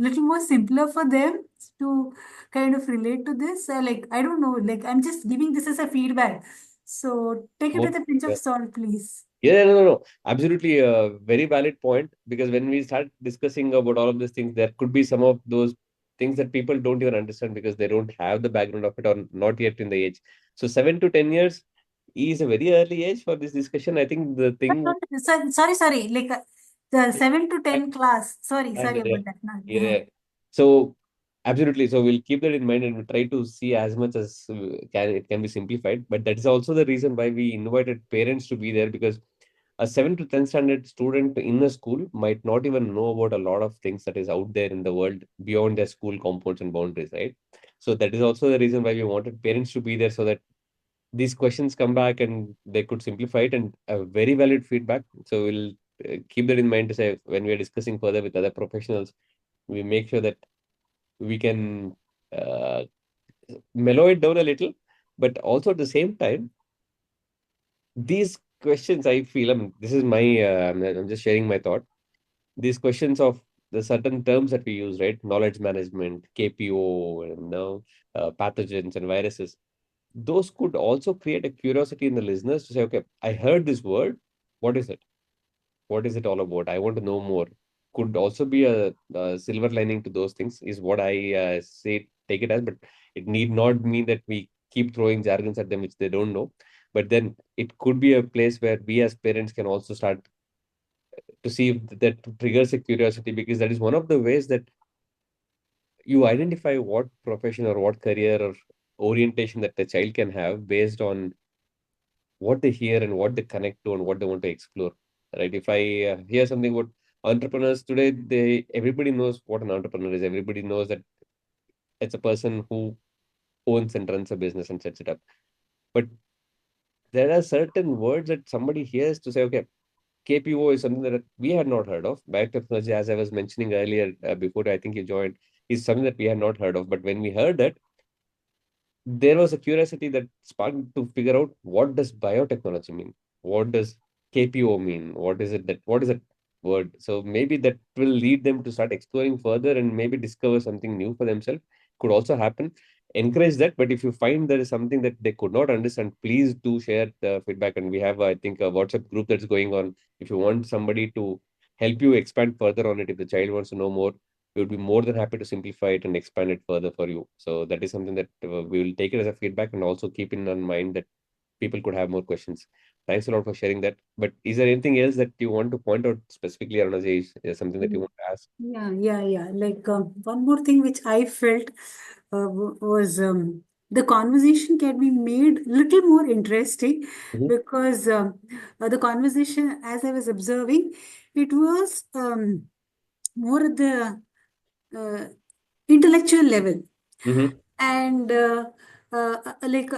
little more simpler for them to kind of relate to this. Like I don't know, like I'm just giving this as a feedback. So take it with a pinch of salt, please. Yeah, no, no, no. Absolutely a very valid point, because when we start discussing about all of these things, there could be some of those things that people don't even understand because they don't have the background of it or not yet in the age. So 7 to 10 years is a very early age for this discussion. I think the But thing. sorry. Like the 7 to 10 class. Sorry And about that. No, yeah, so absolutely. So we'll keep that in mind and we'll try to see as much as can be simplified. But that is also the reason why we invited parents to be there, because a 7 to 10 standard student in a school might not even know about a lot of things that is out there in the world beyond their school compounds and boundaries, right? So that is also the reason why we wanted parents to be there, so that these questions come back and they could simplify it, and a very valid feedback. So we'll keep that in mind to say when we are discussing further with other professionals, we make sure that we can uh, mellow it down a little, but also at the same time, these questions I feel, this is my, I'm just sharing my thought. These questions of the certain terms that we use, right? Knowledge management, KPO, and now pathogens and viruses. Those could also create a curiosity in the listeners to say, okay, I heard this word. What is it? What is it all about? I want to know more. Could also be a silver lining to those things, is what I say, take it as, but it need not mean that we keep throwing jargons at them which they don't know. But then it could be a place where we as parents can also start to see if that triggers a curiosity, because that is one of the ways that you identify what profession or what career or orientation that the child can have based on what they hear and what they connect to and what they want to explore. Right? If I hear something about entrepreneurs today, they everybody knows what an entrepreneur is. Everybody knows that it's a person who owns and runs a business and sets it up. But there are certain words that somebody hears to say, okay, KPO is something that we had not heard of. Biotechnology, as I was mentioning earlier, before I think you joined, is something that we had not heard of. But when we heard that, there was a curiosity that sparked to figure out, what does biotechnology mean? What does KPO mean? What is that word? So maybe that will lead them to start exploring further and maybe discover something new for themselves. Could also happen. Encourage that. But if you find there is something that they could not understand, please do share the feedback. And we have, I think, a WhatsApp group that's going on. If you want somebody to help you expand further on it, if the child wants to know more, we would be more than happy to simplify it and expand it further for you. So that is something that we will take it as a feedback and also keep in mind that people could have more questions. Thanks a lot for sharing that. But is there anything else that you want to point out specifically, Arunaji? Is something that you want to ask? Yeah. Like one more thing which I felt was the conversation can be made little more interesting Mhm. because the conversation, as I was observing, it was more at the uh, intellectual level. Mhm. And like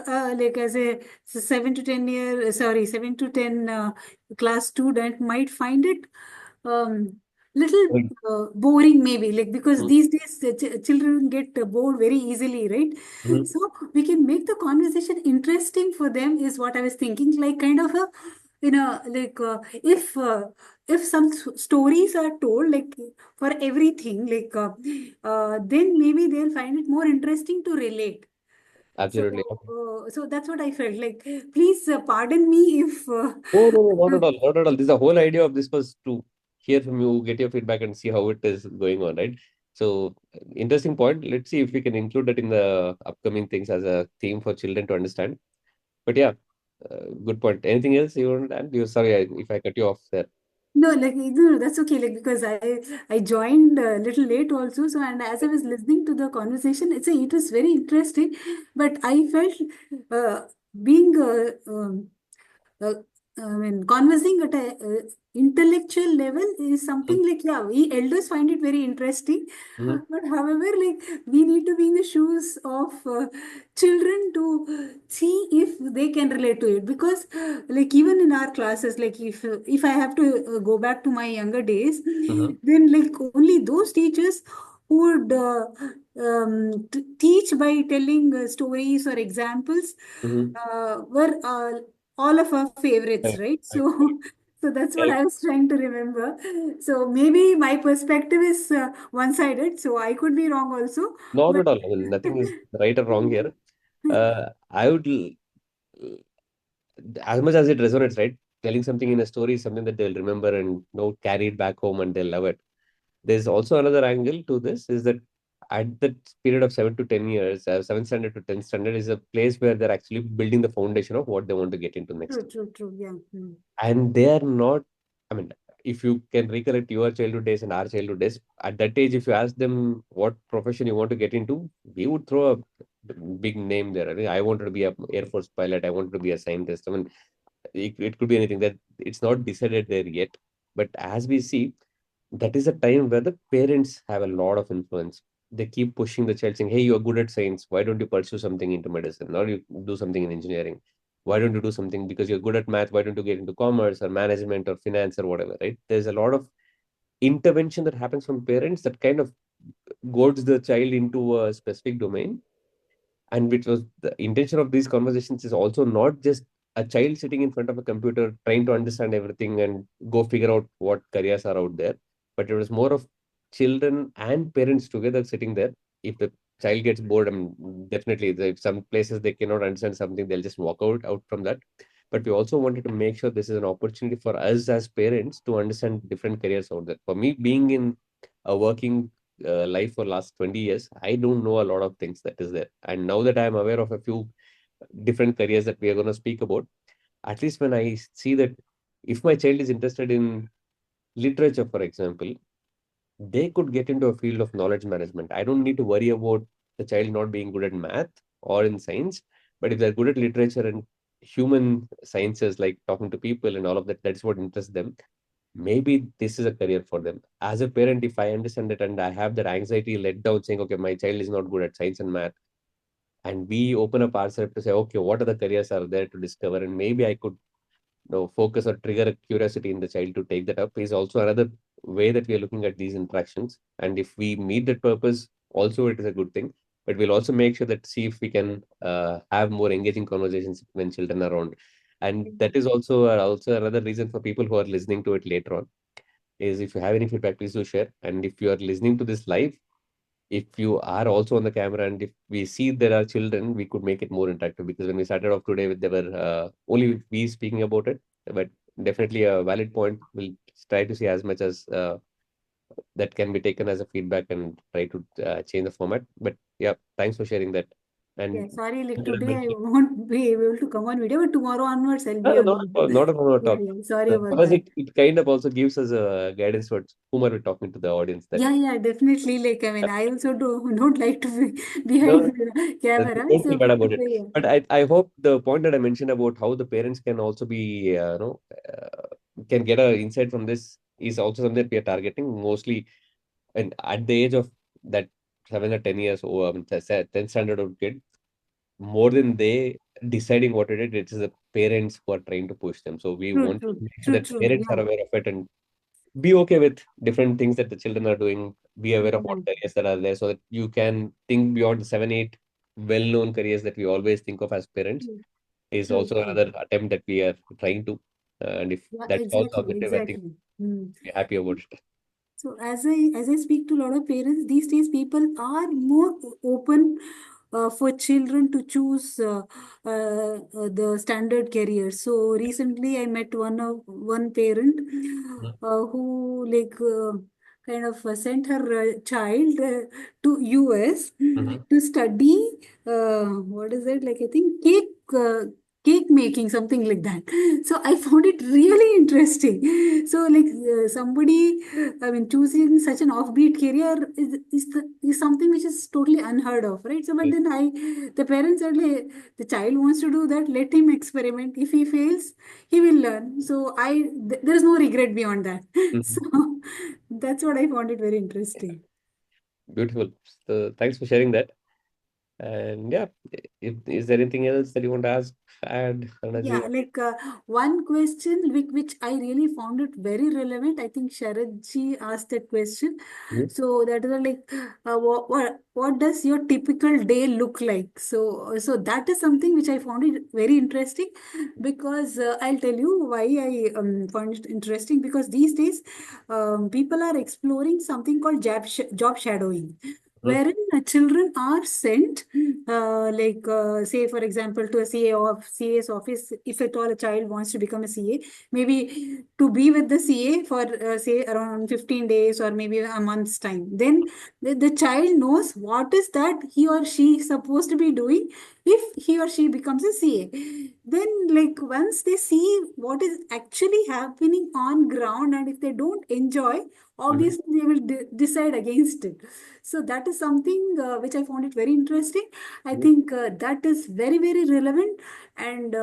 as a 7 to 10 year sorry 7 to 10 class student might find it little Right. boring maybe, like because Mhm. these days children get bored very easily, right? Mhm. So we can make the conversation interesting for them is what I was thinking, like kind of a like if some stories are told like for everything, like then maybe they'll find it more interesting to relate. So, Absolutely. so that's what I felt like. Please pardon me if. Oh, no, no, not at all. Not at all. This, the whole idea of this was to hear from you, get your feedback, and see how it is going on, right? So, interesting point. Let's see if we can include that in the upcoming things as a theme for children to understand. But yeah, good point. Anything else you want to add? You sorry if I cut you off there. No, like no, that's okay. Like because I joined a little late also. So and as I was listening to the conversation, it was very interesting. But I felt being uh, I mean, conversing at a intellectual level is Mhm. something like, yeah, we elders find it very interesting. Mhm. But however, like, we need to be in the shoes of children to see if they can relate to it. Because, like, even in our classes, like, if I have to go back to my younger days, Mhm. then, like, only those teachers who would teach by telling stories or examples Mhm. were all of our favorites, Correct. right? Correct. So, so that's what Correct. I was trying to remember. So maybe my perspective is one-sided, so I could be wrong also. Not But at all. I mean, nothing is right or wrong here. I would, as much as it resonates, right? Telling something in a story is something that they'll remember and carry it back home and they'll love it. There's also another angle to this is that at the period of 7 to 10 years, 7th standard to 10th standard is a place where they're actually building the foundation of what they want to get into next. true, true, true. Yeah. And they are not, I mean, if you can recollect your childhood days and our childhood days, at that age, if you ask them what profession you want to get into, we would throw a big name there. I mean, I wanted to be a Air Force pilot. I wanted to be a scientist. I mean, it could be anything that it's not decided there yet. But as we see, that is a time where the parents have a lot of influence. They keep pushing the child saying, hey, you're good at science. Why don't you pursue something into medicine? Or you do something in engineering? Why don't you do something because you're good at math? Why don't you get into commerce or management or finance or whatever, right? There's a lot of intervention that happens from parents that kind of goads the child into a specific domain, and which was the intention of these conversations is also not just a child sitting in front of a computer trying to understand everything and go figure out what careers are out there, but it was more of children and parents together sitting there. If the child gets bored, I mean, definitely if some places they cannot understand something, they'll just walk out from that. But we also wanted to make sure this is an opportunity for us as parents to understand different careers out there. For me, being in a working life for last 20 years, I don't know a lot of things that is there. And now that I'm aware of a few different careers that we are going to speak about, at least when I see that if my child is interested in literature, for example, they could get into a field of knowledge management. I don't need to worry about the child not being good at math or in science, but if they're good at literature and human sciences, like talking to people and all of that, that's what interests them. Maybe this is a career for them. As a parent, if I understand it and I have that anxiety let down, saying, okay, my child is not good at science and math, and we open up ourselves to say, okay, what are the careers are there to discover, and maybe I could focus or trigger a curiosity in the child to take that up, is also another way that we are looking at these interactions. And if we meet that purpose, also it is a good thing. But we'll also make sure that see if we can have more engaging conversations when children are around. And that is also another reason for people who are listening to it later on is if you have any feedback, please do share. And if you are listening to this live, if you are also on the camera and if we see there are children, we could make it more interactive because when we started off today, there were only we speaking about it, but definitely a valid point. We'll try to see as much as that can be taken as a feedback and try to change the format. But yeah, thanks for sharing that. Yeah, And sorry, like today I won't be able to come on video, but tomorrow onwards I'll be no, on not video. not a problem at Yeah, all. yeah, sorry about Because that. it kind of also gives us a guidance towards whom are we talking to the audience that Yeah, yeah, definitely. Like, I mean, I also don't like to be no, behind the camera. don't feel So, bad about it. yeah. But I hope the point that I mentioned about how the parents can also be, can get a insight from this is also something that we are targeting mostly. And at the age of that 7 or 10 years old, 10th standard old kid, more than they deciding what it is the parents who are trying to push them. So we True, want to true, make sure true, that true. parents are Yeah. aware of it and be okay with different things that the children are doing. Be aware of what Yeah. careers that are there so that you can think beyond the 7, 8 well-known careers that we always think of as parents True, is true, also true. another attempt that we are trying to. And if Yeah, that solves the exactly, objective, I think exactly. Hmm. we're happy about it. So as I speak to a lot of parents these days, people are more open for children to choose the standard career. So recently, I met one parent who like kind of sent her child to US Mhm. to study what is it, like I think cake. cake making, something like that. So I found it really interesting. So like somebody, I mean, choosing such an offbeat career is something which is totally unheard of, right? So but Yes. then the parents said, like, the child wants to do that, let him experiment. If he fails, he will learn. So there is no regret beyond that. So Mhm. that's what I found it very interesting. Beautiful. So thanks for sharing that. And yeah, if, is there anything else that you want to ask, add, Ranaji? Yeah, like one question which I really found it very relevant. I think Sharad ji asked that question. Mhm. So that is like, what does your typical day look like? So that is something which I found it very interesting, because I'll tell you why I found it interesting, because these days people are exploring something called job shadowing, Mhm. wherein children are sent, say for example, to a CA's office. If at all a child wants to become a CA, maybe to be with the CA for say around 15 days or maybe a month's time, then the child knows what is that he or she is supposed to be doing if he or she becomes a CA. Then like once they see what is actually happening on ground, and if they don't enjoy, Mhm. obviously they will decide against it. So that is something which I found it very interesting. I Mhm. think that is very, very relevant, and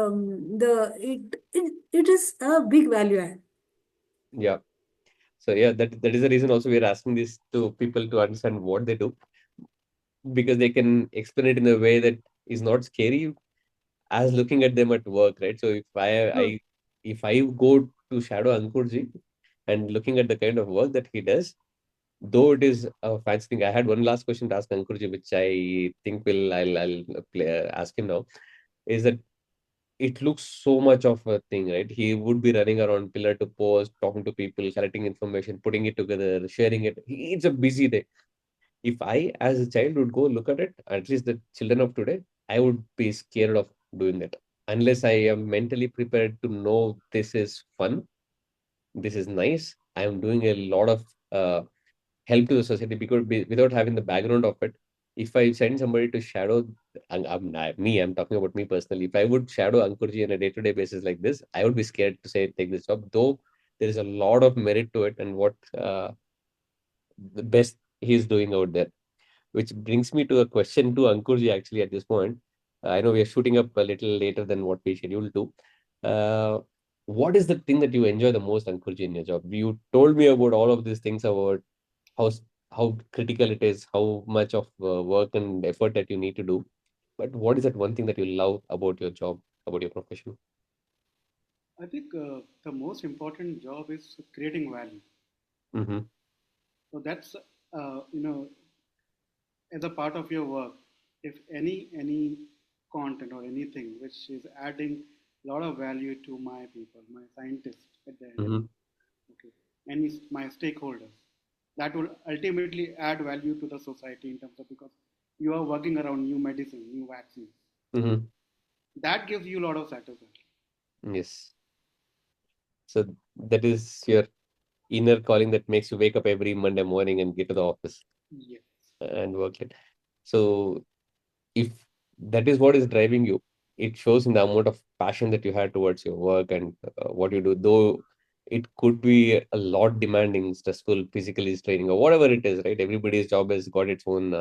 it is a big value add. Yeah. So yeah, that is the reason also we are asking this to people to understand what they do, because they can explain it in a way that is not scary as looking at them at work, right? So if I go to shadow Ankurji and looking at the kind of work that he does, though it is a fancy thing. I had one last question to ask Ankurji, which I think I'll ask him now. Is that it looks so much of a thing, right? He would be running around pillar to post, talking to people, collecting information, putting it together, sharing it. It's a busy day. If I, as a child, would go look at it, at least the children of today, I would be scared of doing that. Unless I am mentally prepared to know this is fun, this is nice. I am doing a lot of help to the society, because without having the background of it, if I send somebody to shadow, I'm talking about me personally. If I would shadow Ankurji on a day-to-day basis like this, I would be scared to say take this job. Though there is a lot of merit to it, and what the best he's doing out there. Which brings me to a question to Ankurji actually at this point. I know we are shooting up a little later than what we scheduled to. Uh, what is the thing that you enjoy the most, Ankurji, in your job? You told me about all of these things about how how critical it is, how much of work and effort that you need to do. But what is that one thing that you love about your job, about your profession? I think the most important job is creating value. Mm-hmm. So that's as a part of your work, if any content or anything which is adding a lot of value to my people, my scientists at the end, Mm-hmm. okay, and my stakeholders, that will ultimately add value to the society in terms of, because you are working around new medicine, new vaccines. Mm-hmm. That gives you a lot of satisfaction. Yes. So that is your inner calling that makes you wake up every Monday morning and get to the office Yes. and work it. So if that is what is driving you, it shows in the amount of passion that you had towards your work and what you do. Though it could be a lot demanding, stressful, physically straining, or whatever it is, right? Everybody's job has got its own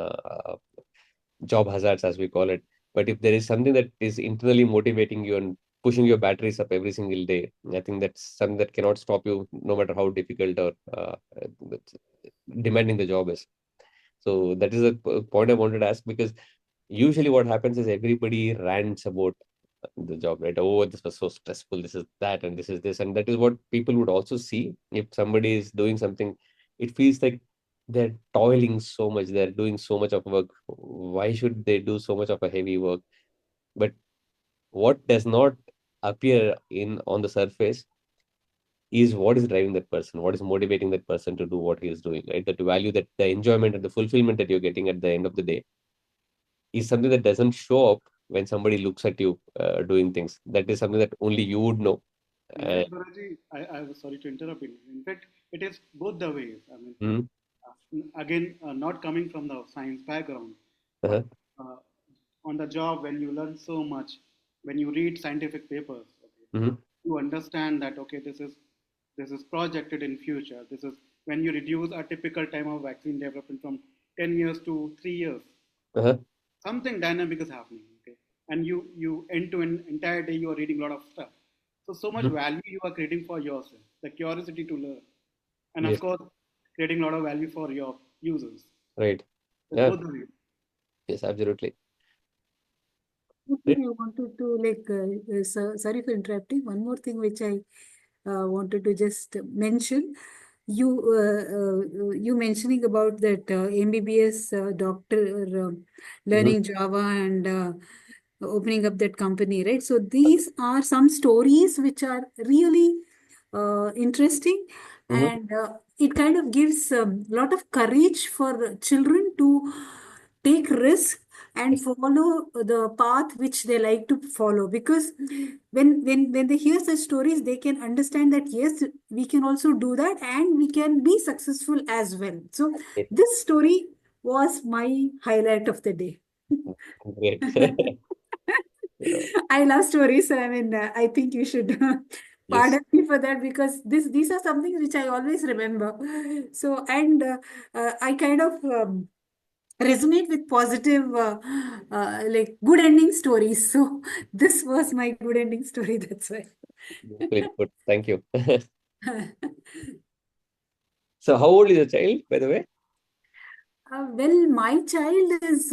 job hazards, as we call it. But if there is something that is internally motivating you and pushing your batteries up every single day, I think that's something that cannot stop you, no matter how difficult or demanding the job is. So that is a point I wanted to ask, because usually what happens is everybody rants about the job, right? Oh, this was so stressful, this is that, and this is this. And that is what people would also see. If somebody is doing something, it feels like they're toiling so much, they're doing so much of work. Why should they do so much of a heavy work? But what does not appear in on the surface is what is driving that person, what is motivating that person to do what he is doing, right? That value, that the enjoyment and the fulfillment that you're getting at the end of the day is something that doesn't show up when somebody looks at you doing things. That is something that only you would know. In Uh, fact, Balaji, I was sorry to interrupt you. In fact, it is both the ways. I mean, mm, again, not coming from the science background, but uh-huh, uh, on the job when you learn so much, when you read scientific papers, okay, Mm-hmm. you understand that okay, this is projected in future. This is when you reduce a typical time of vaccine development from 10 years to 3 years. Uh-huh. Something dynamic is happening, okay, and you end to an entire day you are reading a lot of stuff. So much Mm-hmm. value you are creating for yourself, the curiosity to learn, and of Yes. course creating a lot of value for your users. Right. So Yeah. both of you. Yes, absolutely. One thing Great. I wanted to sorry for interrupting. One more thing which I wanted to just mention. You mentioning about that MBBS doctor Mm-hmm. learning Java and opening up that company, right? So these are some stories which are really interesting, Mm-hmm. and it kind of gives a lot of courage for children to take risk and follow the path which they like to follow, because when they hear such stories they can understand that yes, we can also do that and we can be successful as well. So Yes. this story was my highlight of the day. Great. Yeah. I love stories. I mean, I think you should Yes. pardon me for that, because these are some things which I always remember. So, and I kind of resonate with positive, like good ending stories. So, this was my good ending story. That's why. Great. Good. Thank you. So, how old is the child, by the way? Well, my child is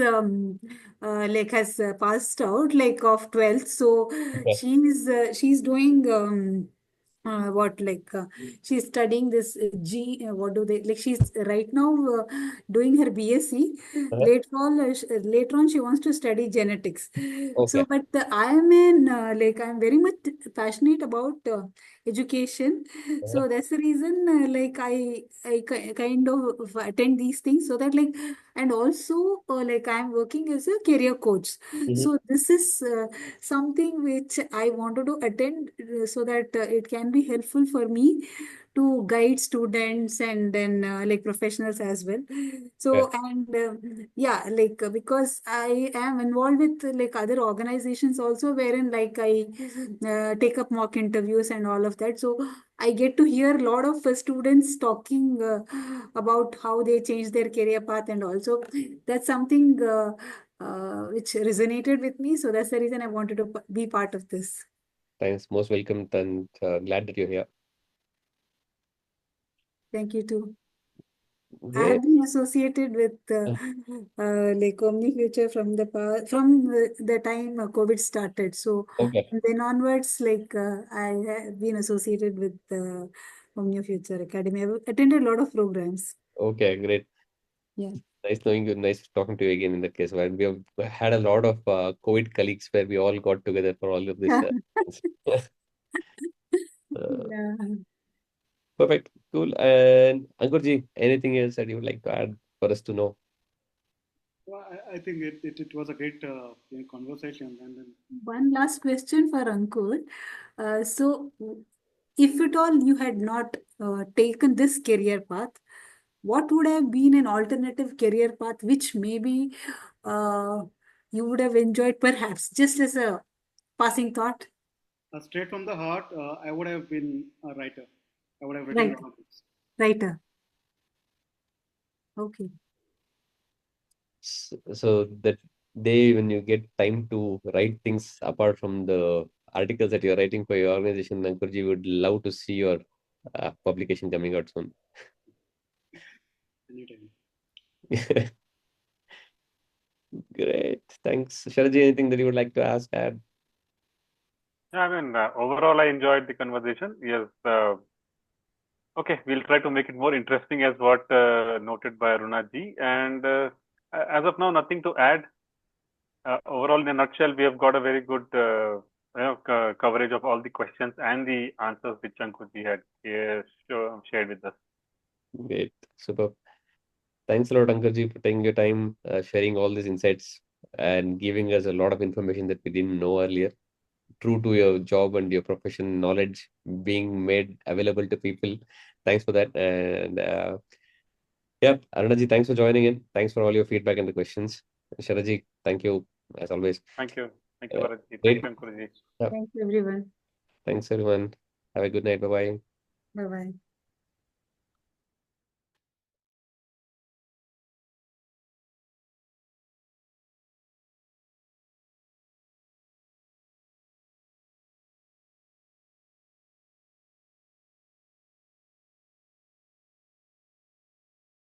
like has passed out like of 12th, so Okay. she's doing what like she's studying this what do they like she's right now doing her BSc. Uh-huh. Later on she wants to study genetics. So, Okay. but I am in like I'm very much passionate about education, Uh-huh. so that's the reason like I kind of attend these things, so that like, and also like I'm working as a career coach. Mm-hmm. So this is something which I wanted to attend so that it can be helpful for me to guide students and then like professionals as well. Okay. So, and yeah, like because I am involved with like other organizations also, wherein like I take up mock interviews and all of that. So I get to hear a lot of students talking about how they change their career path, and also that's something which resonated with me. So that's the reason I wanted to be part of this. Thanks. Most welcome and glad that you're here. Thank you too. I Great. have been associated with like Omni Future from the time COVID started. So Okay. from then onwards, like I have been associated with Omni Future Academy. I've attended a lot of programs. Okay. Great. Yeah. Nice knowing you. Nice talking to you again in that case. Well, we have had a lot of COVID colleagues where we all got together for all of this. Things. uh, Yeah. Perfect. Cool. And Ankurji, anything else that you would like to add for us to know? Well, I think it was a great conversation, and then One last question for Ankur. So, if at all you had not taken this career path, what would have been an alternative career path which maybe uh, you would have enjoyed, perhaps, just as a passing thought? straight from the heart, I would have been a writer. I would have written a Right, lot of books. writer. Okay. So that day when you get time to write things apart from the articles that you're writing for your organization, Ankurji would love to see your publication coming out soon. Anytime. Great. Thanks. Sharaji, anything that you would like to ask? Add? Yeah, I mean, overall, I enjoyed the conversation. Yes. Okay, we'll try to make it more interesting as what noted by Aruna ji. And as of now, nothing to add. Overall, in a nutshell, we have got a very good coverage of all the questions and the answers which Ankur ji had shared with us. Great. Super. Thanks a lot, Ankurji, for taking your time, sharing all these insights and giving us a lot of information that we didn't know earlier. True to your job and your profession knowledge being made available to people. Thanks for that. And yeah, Arunaji, thanks for joining in. Thanks for all your feedback and the questions. Sharaji, thank you as always. Thank you. Thank you, Bharatji. Great. Thank you, Ankurji. Yeah. Thank you, everyone. Thanks, everyone. Have a good night. Bye bye. Bye bye.